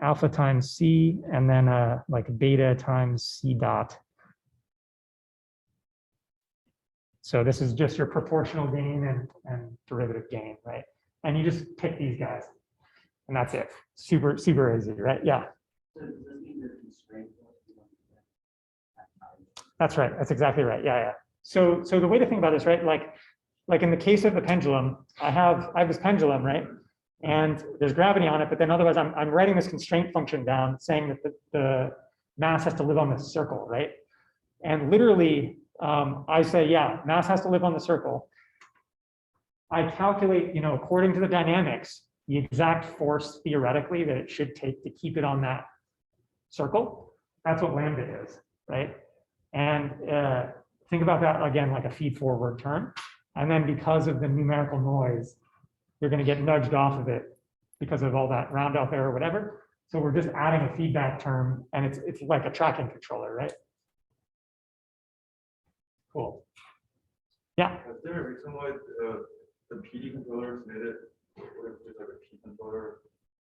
alpha times C, and then like beta times C dot. So this is just your proportional gain and derivative gain, right? And you just pick these guys, and that's it. Super easy, right? Yeah. That's right. That's exactly right. Yeah. So the way to think about this, right? Like in the case of the pendulum, I have this pendulum, right? And there's gravity on it, but then otherwise I'm writing this constraint function down saying that the mass has to live on the circle, right? And literally, I say, yeah, mass has to live on the circle. I calculate, according to the dynamics, the exact force theoretically that it should take to keep it on that circle. That's what lambda is, right? And think about that again, like a feed forward term. And then because of the numerical noise, you're going to get nudged off of it because of all that round off error or whatever. So we're just adding a feedback term, and it's like a tracking controller, right? Cool. Yeah. Is there a reason why the PD controllers made it just like a P controller?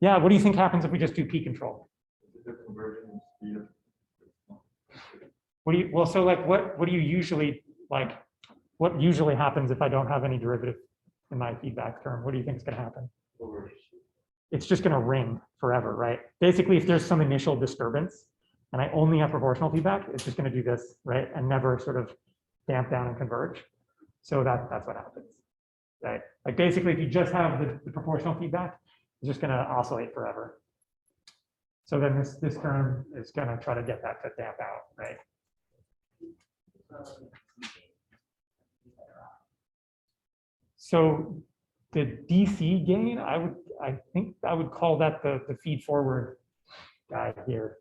Yeah. What do you think happens if we just do P control? Is it the conversion speed of So like what do you usually like? What usually happens if I don't have any derivative in my feedback term? What do you think is going to happen? It's just going to ring forever, right? Basically, if there's some initial disturbance and I only have proportional feedback, it's just going to do this, right? And never sort of damp down and converge. So that's what happens, right? Like basically, if you just have the proportional feedback, it's just going to oscillate forever. So then this term is going to try to get that to damp out, right? So the DC gain, I think I would call that the feed forward guy here.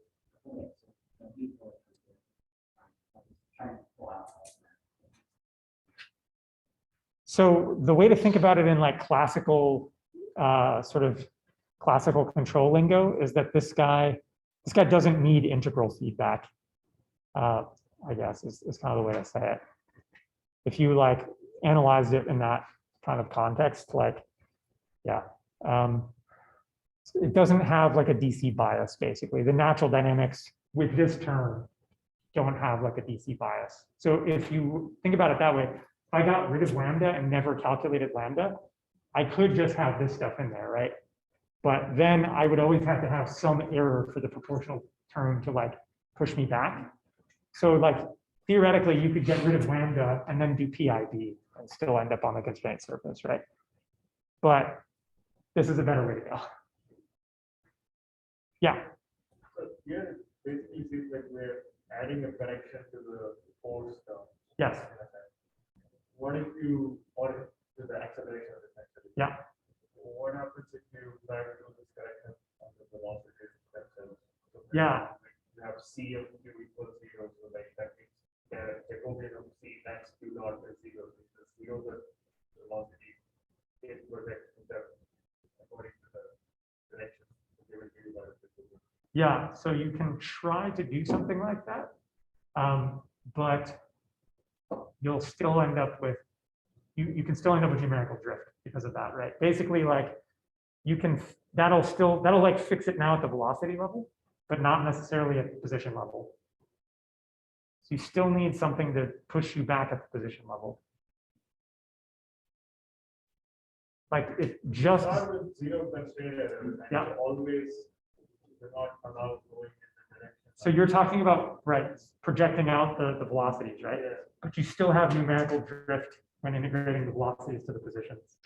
So the way to think about it in like classical sort of classical control lingo is that this guy doesn't need integral feedback. I guess is kind of the way to say it. If you like analyzed it in that kind of context, like, yeah, it doesn't have like a DC bias, basically. The natural dynamics with this term don't have like a DC bias. So if you think about it that way, if I got rid of lambda and never calculated lambda, I could just have this stuff in there, right? But then I would always have to have some error for the proportional term to like push me back. So like theoretically, you could get rid of lambda and then do PID and still end up on the constraint surface, right? But this is a better way to go. Yeah. So here, basically, it seems like we're adding a correction to the force term. Yes. What if you, or to the acceleration essentially? Yeah. What happens if you try to do this correction on the velocities themselves? So Yeah. You have C of Q equals 0, so like that means the Jacobian of C times Q dot is 0. The 0 the velocity is projected according to the direction given to you by the Jacobian. Yeah, so you can try to do something like that, but you'll still end up with, you can still end up with numerical drift because of that, right? Basically, like you can, that'll like fix it now at the velocity level, but not necessarily at the position level. So you still need something to push you back at the position level. Like it just, Start with 0 constraint error, and Yeah. you always do not allow going in the direction. so you're talking about, right, projecting out the velocities, right? Yeah. But you still have numerical drift when integrating the velocities to the positions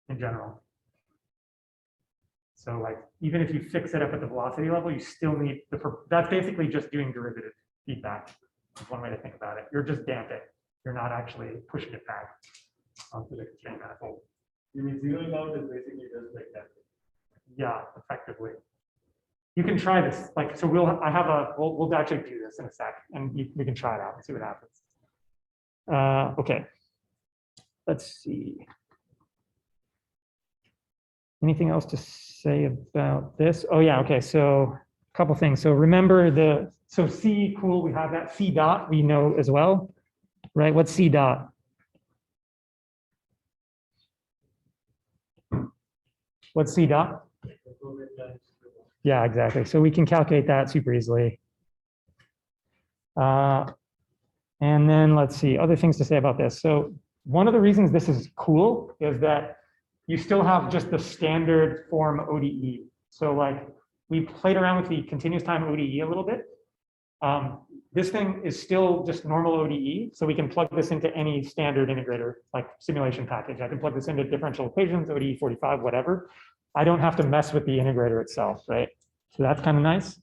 in general. So like, even if you fix it up at the velocity level, you still need that's basically just doing derivative feedback. Is one way to think about it. You're just damping. You're not actually pushing it back onto the constraint manifold. You mean zeroing out is basically just like that. Yeah, effectively. You can try this. Like, so we'll actually do this in a sec, and we can try it out and see what happens. Okay. Let's see. Anything else to say about this? Oh yeah, okay, so a couple things. So remember so C, cool, we have that. C dot, we know as well, right? What's C dot? What's C dot? Yeah, exactly. So we can calculate that super easily. And then let's see, other things to say about this. So one of the reasons this is cool is that you still have just the standard form ODE. So like we played around with the continuous time ODE a little bit. This thing is still just normal ODE. So we can plug this into any standard integrator, like simulation package. I can plug this into differential equations, ODE 45, whatever. I don't have to mess with the integrator itself, right? So that's kind of nice.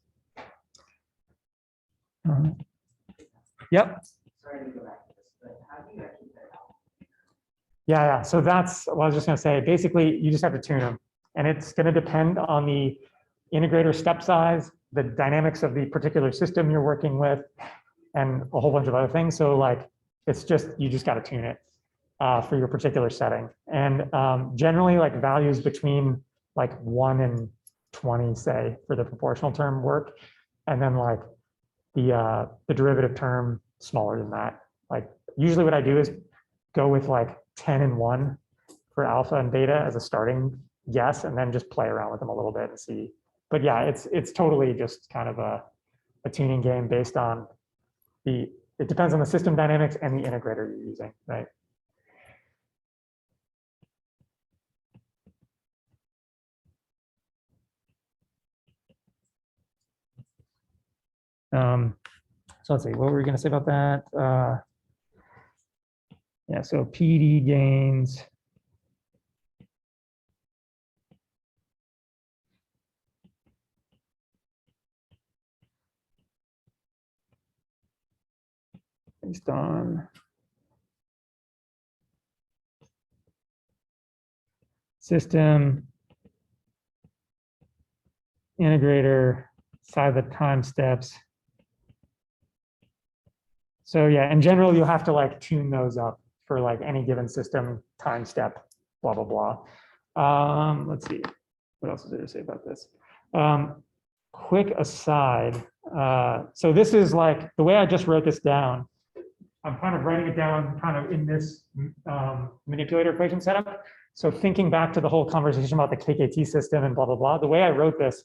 Yep. Sorry to go back to this, but how do you actually put it out? Yeah. So that's what I was just going to say. Basically, you just have to tune them. And it's going to depend on the integrator step size, the dynamics of the particular system you're working with, and a whole bunch of other things. So like, it's just, you just got to tune it for your particular setting. And generally like values between like 1 and 20, say, for the proportional term work. And then like the derivative term smaller than that. Like usually what I do is go with like 10 and 1 for alpha and beta as a starting guess, and then just play around with them a little bit and see. But yeah, it's totally just kind of a tuning game based on it depends on the system dynamics and the integrator you're using, right? So let's see, what were we going to say about that? Yeah, so PD gains. Based on system, integrator, size of time steps. So yeah, in general, you'll have to like tune those up for like any given system, time step, blah, blah, blah. Let's see, what else is there to say about this? Quick aside. So this is like, the way I just wrote this down, I'm kind of writing it down kind of in this manipulator equation setup. So thinking back to the whole conversation about the KKT system and blah, blah, blah, the way I wrote this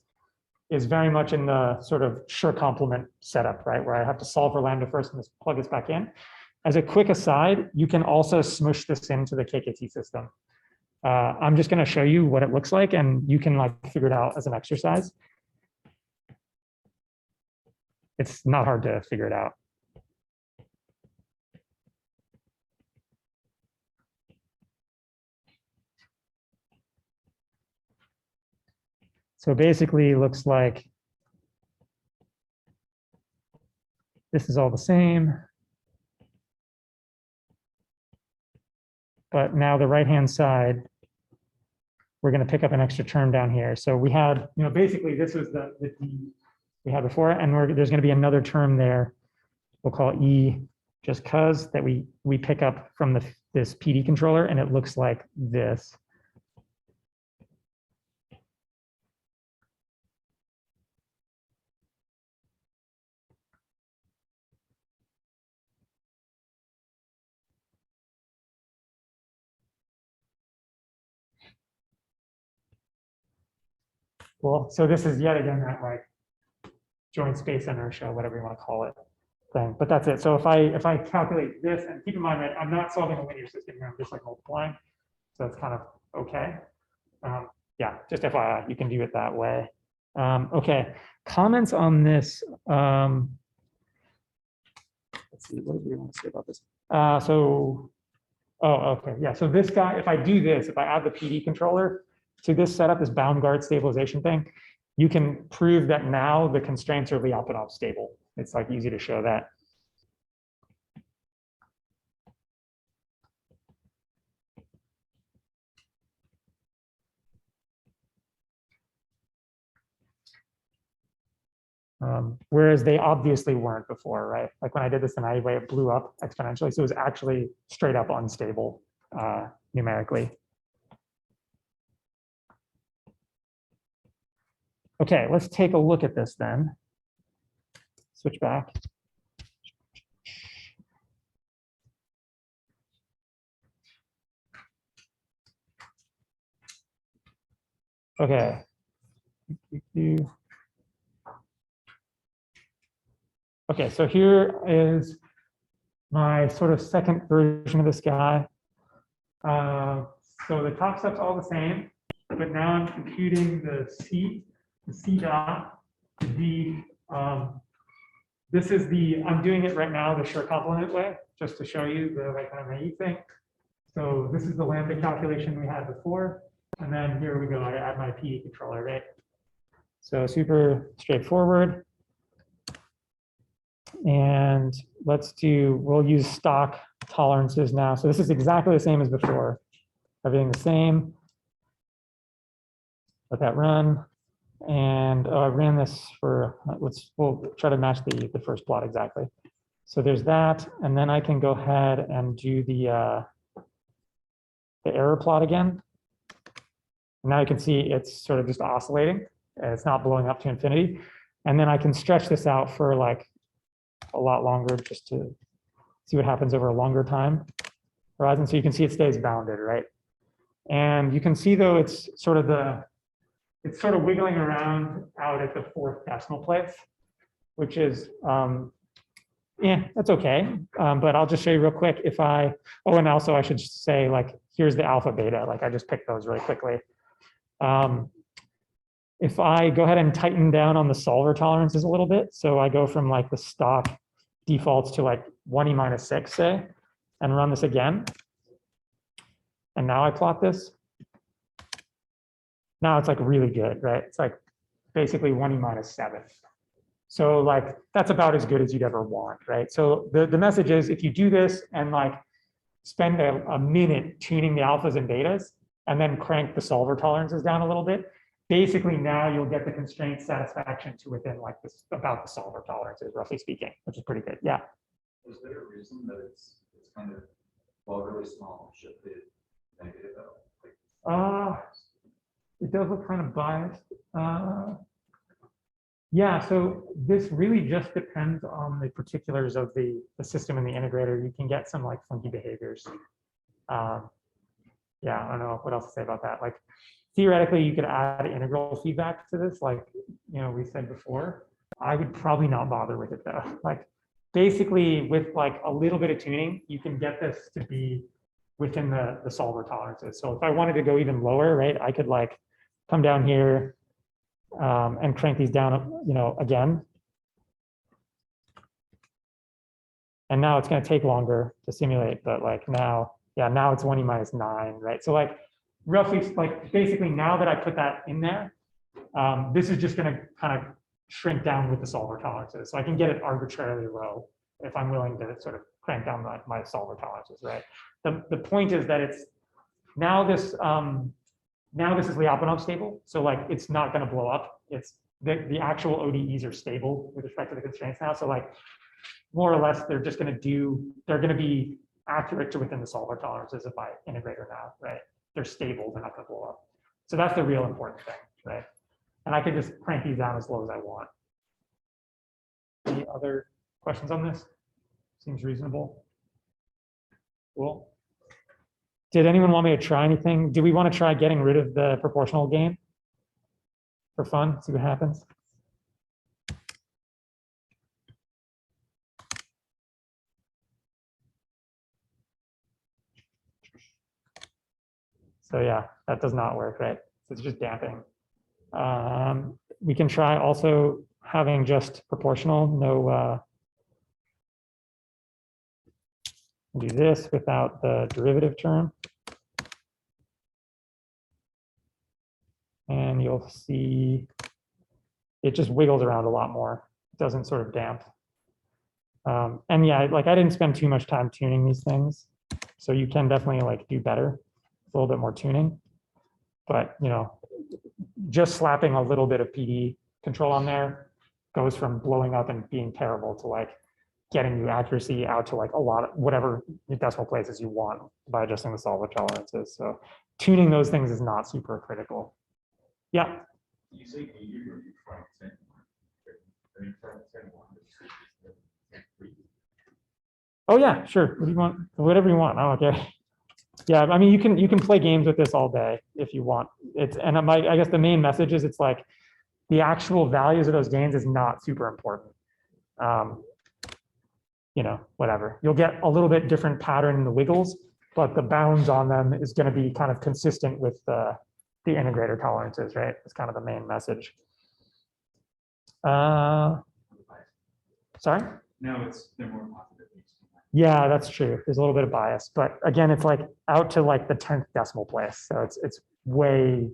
is very much in the sort of sure complement setup, right? Where I have to solve for lambda first and just plug this back in. As a quick aside, you can also smush this into the KKT system. I'm just going to show you what it looks like, and you can like figure it out as an exercise. It's not hard to figure it out. So basically it looks like this is all the same. But now the right-hand side, we're going to pick up an extra term down here. So we had, basically this was the D we had before, and there's going to be another term there. We'll call it E, just because that we pick up from this PD controller, and it looks like this. Cool. So this is yet again that like joint space inertia, whatever you want to call it, thing. But that's it. So if I calculate this, and keep in mind that I'm not solving a linear system here, I'm just like multiplying. So that's kind of okay. Yeah, just FYI, you can do it that way. Okay, comments on this. Let's see, what do we want to say about this? Oh, okay, yeah. So this guy, if I do this, if I add the PD controller to this setup, this Baumgart stabilization thing, you can prove that now the constraints are Lyapunov stable. It's like easy to show that. Whereas they obviously weren't before, right? Like when I did this in IEWay, it blew up exponentially. So it was actually straight up unstable numerically. Okay, let's take a look at this then. Switch back. Okay. Okay, so here is my sort of second version of this guy. So the top step's all the same, but now I'm computing the C dot, the D. This is I'm doing it right now the sure complement way, just to show you the like kind of naive thing. So this is the lambda calculation we had before. And then here we go, I add my PD controller, right? So super straightforward. And we'll use stock tolerances now. So this is exactly the same as before. Everything the same. Let that run. And I ran this for, we'll try to match the first plot exactly. So there's that. And then I can go ahead and do the error plot again. And now you can see it's sort of just oscillating. And it's not blowing up to infinity. And then I can stretch this out for like a lot longer just to see what happens over a longer time horizon. So you can see it stays bounded, right? And you can see though it's sort of wiggling around out at the fourth decimal place, which is yeah, that's okay. But I'll just show you real quick and also I should say like here's the alpha beta, like I just picked those really quickly. If I go ahead and tighten down on the solver tolerances a little bit, so I go from like the stock defaults to like 1e-6, say, and run this again. And now I plot this. Now it's like really good, right? It's like basically 1e-7. So like that's about as good as you'd ever want, right? So the message is if you do this and like spend a minute tuning the alphas and betas and then crank the solver tolerances down a little bit, basically now you'll get the constraint satisfaction to within like this about the solver tolerances, roughly speaking, which is pretty good. Yeah. Is there a reason that it's kind of, well, really small, shifted negative though? It does look kind of biased. Yeah, so this really just depends on the particulars of the system and the integrator. You can get some like funky behaviors. Yeah, I don't know what else to say about that. Like theoretically, you could add integral feedback to this, like we said before. I would probably not bother with it though. Like basically with like a little bit of tuning, you can get this to be within the solver tolerances. So if I wanted to go even lower, right, I could like come down here and crank these down, again. And now it's going to take longer to simulate, but like now, yeah, now it's 1e minus 9, right? So like roughly, like basically now that I put that in there, this is just going to kind of shrink down with the solver tolerances. So I can get it arbitrarily low if I'm willing to sort of crank down my solver tolerances, right? The point is that it's now this is Lyapunov stable. So like it's not going to blow up. It's the actual ODEs are stable with respect to the constraints now. So like more or less, they're going to be accurate to within the solver tolerances of my integrator now, right? They're stable, they're not going to blow up. So that's the real important thing, right? And I can just crank these down as low as I want. Any other questions on this? Seems reasonable. Cool. Did anyone want me to try anything? Do we want to try getting rid of the proportional gain for fun? See what happens. So yeah, that does not work, right? So it's just damping. We can try also having just proportional, no, do this without the derivative term. And you'll see it just wiggles around a lot more. It doesn't sort of damp. And yeah, like I didn't spend too much time tuning these things. So you can definitely like do better, a little bit more tuning. But just slapping a little bit of PD control on there goes from blowing up and being terrible to like getting you accuracy out to like a lot of whatever decimal places you want by adjusting the solver tolerances. So tuning those things is not super critical. Yeah. You say EU or you try 10? I mean, try 10 one. Oh yeah, sure. What do you want? Whatever you want. Oh, okay. Yeah, I mean, you can play games with this all day if you want. I guess the main message is it's like the actual values of those gains is not super important. Whatever. You'll get a little bit different pattern in the wiggles, but the bounds on them is going to be kind of consistent with the integrator tolerances, right? It's kind of the main message. Sorry? No, they're more positive. Yeah, that's true. There's a little bit of bias, but again, it's like out to like the 10th decimal place. So it's way,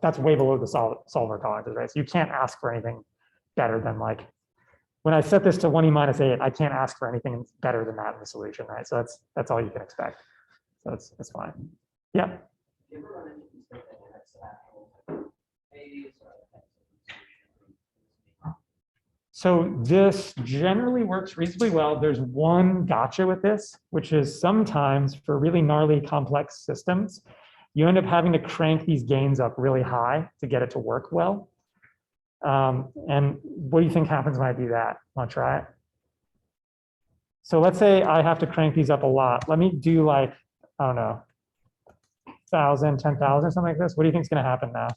that's way below the solver tolerances, right? So you can't ask for anything better than like, when I set this to 1e minus 8, I can't ask for anything better than that in the solution, right? So that's all you can expect. So it's fine. Yeah. You ever run into these dynamics that actual AEs or So this generally works reasonably well. There's one gotcha with this, which is sometimes for really gnarly complex systems, you end up having to crank these gains up really high to get it to work well. And what do you think happens when I do that? Want to try it? So let's say I have to crank these up a lot. Let me do like, I don't know, 1,000, 10,000, something like this. What do you think is going to happen now?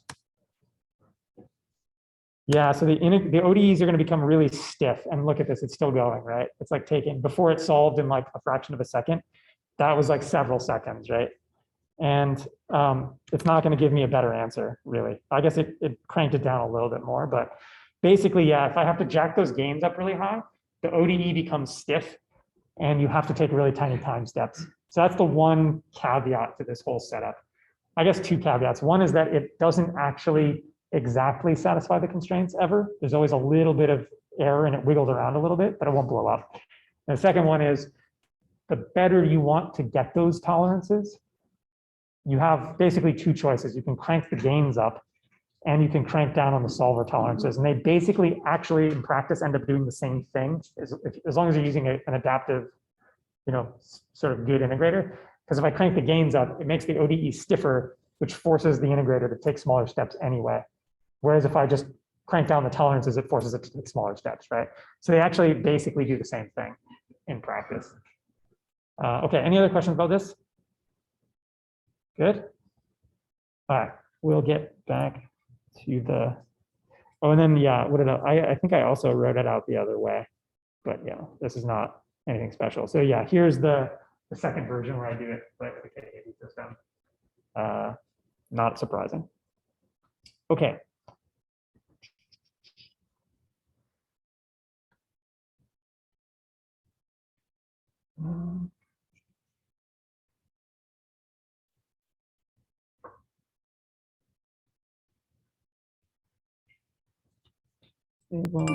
Yeah, so the ODEs are going to become really stiff. And look at this, it's still going, right? It's like taking, before it's solved in like a fraction of a second, that was like several seconds, right? And it's not going to give me a better answer, really. I guess it cranked it down a little bit more, but basically, yeah, if I have to jack those gains up really high, the ODE becomes stiff and you have to take really tiny time steps. So that's the one caveat to this whole setup. I guess two caveats. One is that it doesn't actually exactly satisfy the constraints ever. There's always a little bit of error and it wiggles around a little bit, but it won't blow up. And the second one is the better you want to get those tolerances, you have basically two choices. You can crank the gains up and you can crank down on the solver tolerances. And they basically actually in practice end up doing the same thing as long as you're using an adaptive, sort of good integrator. Because if I crank the gains up, it makes the ODE stiffer, which forces the integrator to take smaller steps anyway. Whereas if I just crank down the tolerances, it forces it to take smaller steps, right? So they actually basically do the same thing in practice. Okay, any other questions about this? Good. All right, we'll get back to the, oh, and then, yeah, what did I think I also wrote it out the other way, but yeah, this is not anything special. So yeah, here's the the second version where I do it like with the KAB system. Not surprising. Okay. Stable.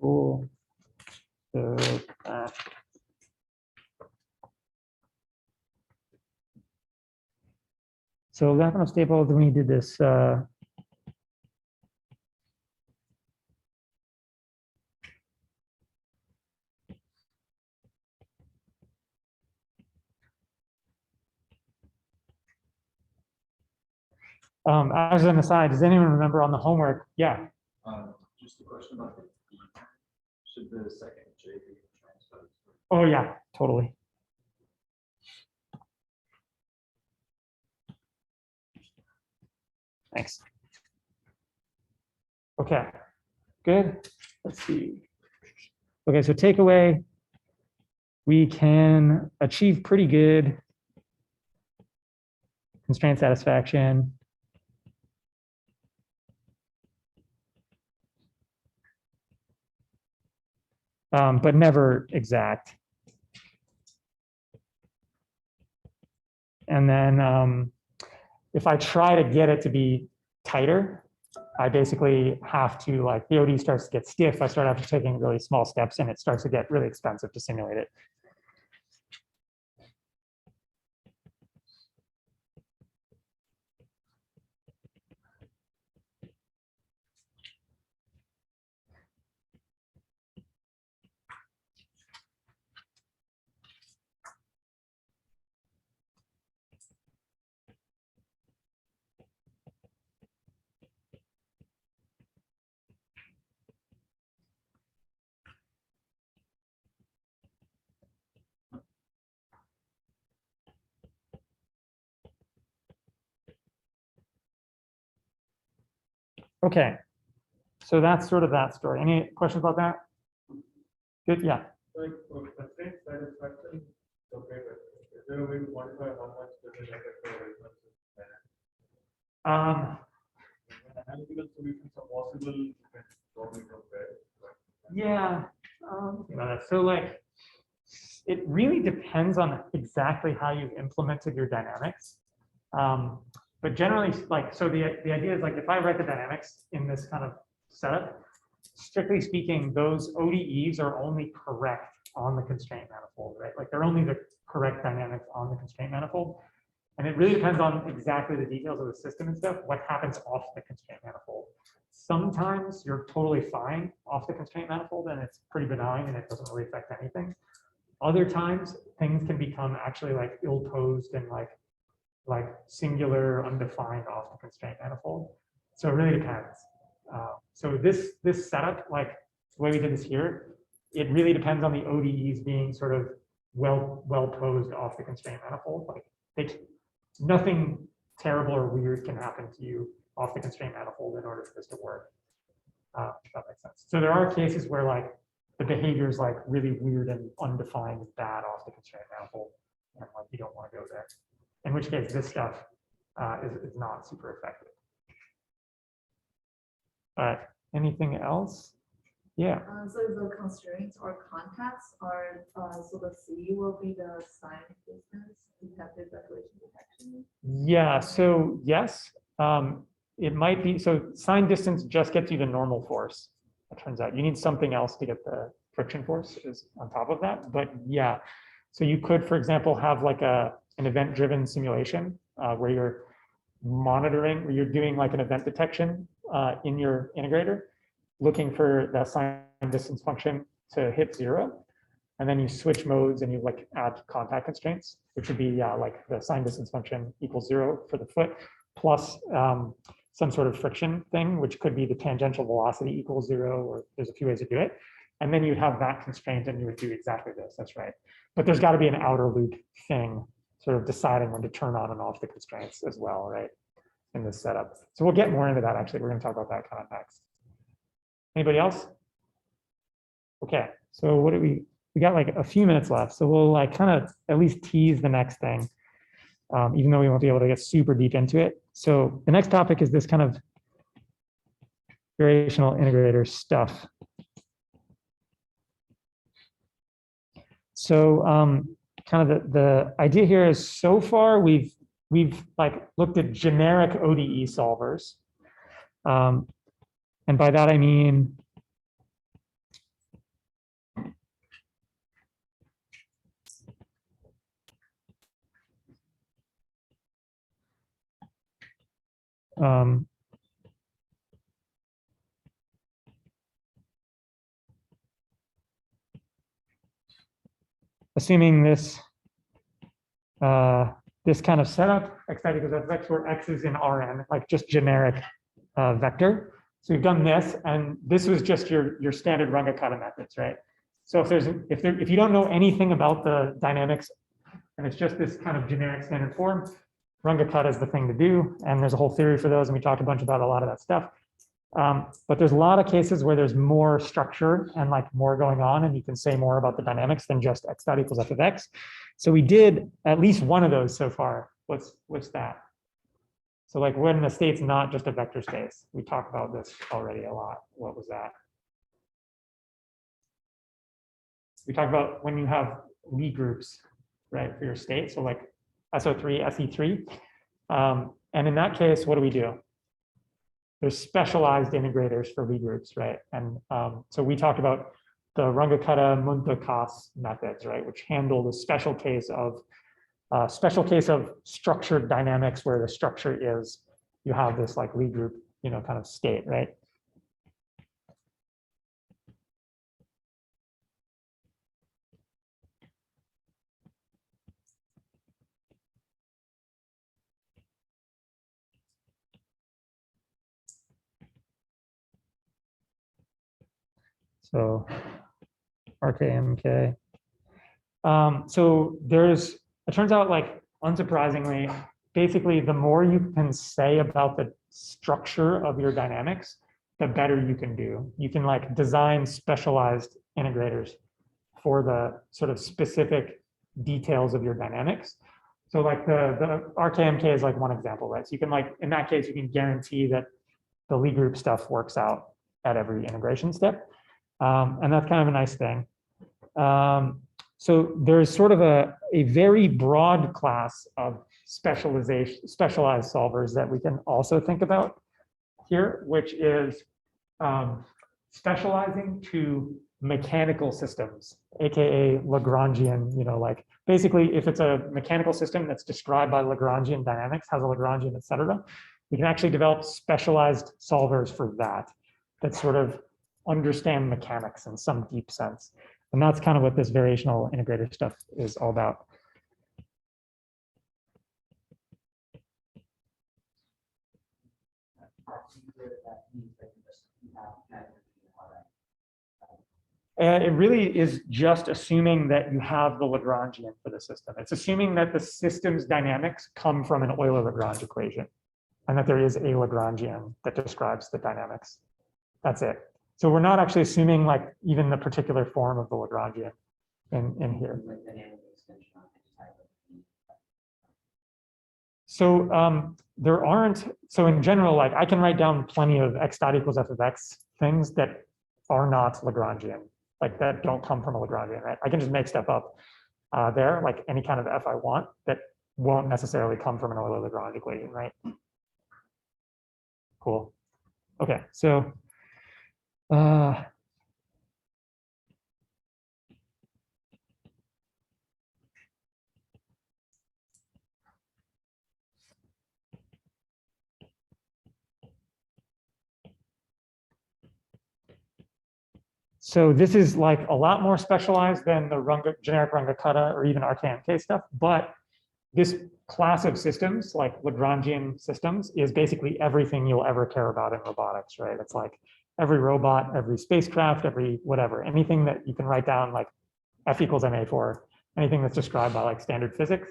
Cool. So, so left of stable, then we did this. As an aside, does anyone remember on the homework? Yeah. Just a question about the D. Should the second J be transposed? Oh yeah, totally. Thanks. Okay, good. Let's see. Okay, so takeaway, we can achieve pretty good constraint satisfaction. But never exact. And then if I try to get it to be tighter, I basically have to, like, the OD starts to get stiff. I start after taking really small steps and it starts to get really expensive to simulate it. Okay, so that's sort of that story. Any questions about that? Good, yeah. Like, constraint satisfaction, okay, but is there a way to modify how much does it affect the responses? Analytical solutions are possible, you can probably compare. Yeah. So like, it really depends on exactly how you've implemented your dynamics. But generally, like, so the idea is, like, if I write the dynamics in this kind of setup, strictly speaking, those ODEs are only correct on the constraint manifold, right? Like, they're only the correct dynamics on the constraint manifold. And it really depends on exactly the details of the system and stuff, what happens off the constraint manifold. Sometimes you're totally fine off the constraint manifold and it's pretty benign and it doesn't really affect anything. Other times, things can become actually like ill-posed and like singular, undefined off the constraint manifold. So it really depends. So this setup, like the way we did this here, it really depends on the ODEs being sort of well posed off the constraint manifold. Like nothing terrible or weird can happen to you off the constraint manifold in order for this to work. If that makes sense. So there are cases where, like, the behavior is like really weird and undefined, bad off the constraint manifold, and like you don't want to go there. In which case, this stuff is not super effective. Anything else? Yeah. So the constraints or contacts are, so the C will be the sign distance, detected declaration detection? Yeah, so yes, it might be, so sign distance just gets you the normal force. It turns out you need something else to get the friction force is on top of that, but yeah. So you could, for example, have like an event-driven simulation where you're monitoring, where you're doing like an event detection in your integrator, looking for the sign distance function to hit 0. And then you switch modes and you like add contact constraints, which would be like the sign distance function equals 0 for the foot, plus some sort of friction thing, which could be the tangential velocity equals 0, or there's a few ways to do it. And then you'd have that constraint and you would do exactly this, that's right. But there's gotta be an outer loop thing, sort of deciding when to turn on and off the constraints as well, right? In this setup. So we'll get more into that actually. We're gonna talk about that kind of next. Anybody else? Okay, so what do we we got like a few minutes left, so we'll like kind of at least tease the next thing, even though we won't be able to get super deep into it. So the next topic is this kind of variational integrator stuff. So kind of the idea here is, so far we've like looked at generic ODE solvers. And by that I mean assuming this this kind of setup, x equals f(x), where x is in Rn, like just generic vector. So we've done this, and this was just your standard Runge-Kutta methods, right? So if you don't know anything about the dynamics, and it's just this kind of generic standard form, Runge-Kutta is the thing to do, and there's a whole theory for those, and we talked a bunch about a lot of that stuff. But there's a lot of cases where there's more structure and like more going on, and you can say more about the dynamics than just x dot equals f of x. So we did at least one of those so far. What's that? So like when the state's not just a vector space. We talked about this already a lot. What was that? We talked about when you have Lie groups, right, for your state. So like SO3, SE3. And in that case, what do? There's specialized integrators for Lie groups, right? And so we talked about the Runge-Kutta Munter-Kaas methods, right, which handle the special case of structured dynamics where the structure is, you have this like Lie group, kind of state, right? So RKMK. So it turns out, like, unsurprisingly, basically the more you can say about the structure of your dynamics, the better you can do. You can like design specialized integrators for the sort of specific details of your dynamics. So like the RKMK is like one example, right? So you can like, in that case, you can guarantee that the Lie group stuff works out at every integration step. And that's kind of a nice thing. So there's sort of a very broad class of specialized solvers that we can also think about here, which is specializing to mechanical systems, aka Lagrangian, like basically if it's a mechanical system that's described by Lagrangian dynamics, has a Lagrangian, et cetera, we can actually develop specialized solvers for that sort of understand mechanics in some deep sense. And that's kind of what this variational integrator stuff is all about. And it really is just assuming that you have the Lagrangian for the system. It's assuming that the system's dynamics come from an Euler-Lagrange equation, and that there is a Lagrangian that describes the dynamics. That's it. So we're not actually assuming like even the particular form of the Lagrangian in here. So there aren't, so in general, like I can write down plenty of x dot equals f of x things that are not Lagrangian, like that don't come from a Lagrangian, right? I can just make stuff up there, like any kind of f I want that won't necessarily come from an Euler-Lagrange equation, right? Cool. Okay, so so this is like a lot more specialized than the generic Runge-Kutta or even RKMK stuff, but this class of systems, like Lagrangian systems, is basically everything you'll ever care about in robotics, right? It's like every robot, every spacecraft, every whatever, anything that you can write down like F equals ma for, anything that's described by like standard physics.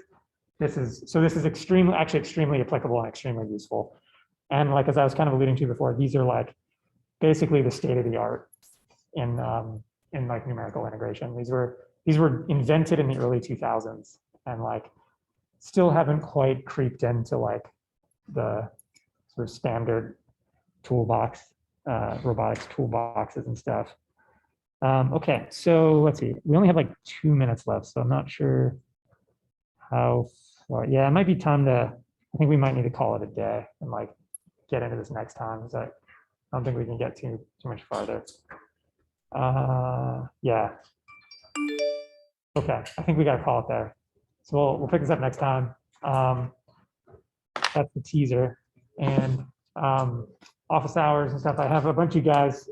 This is actually extremely applicable and extremely useful. And like, as I was kind of alluding to before, these are like basically the state of the art in in like numerical integration. These were invented in the early 2000s and like still haven't quite creeped into like the sort of standard toolbox, robotics toolboxes and stuff. Okay, so let's see. We only have like 2 minutes left, so I'm not sure how far. Yeah, it might be time to. I think we might need to call it a day and like get into this next time. Because I don't think we can get too much farther. Yeah. Okay, I think we got to call it there. So we'll pick this up next time. That's the teaser and office hours and stuff. I have a bunch of you guys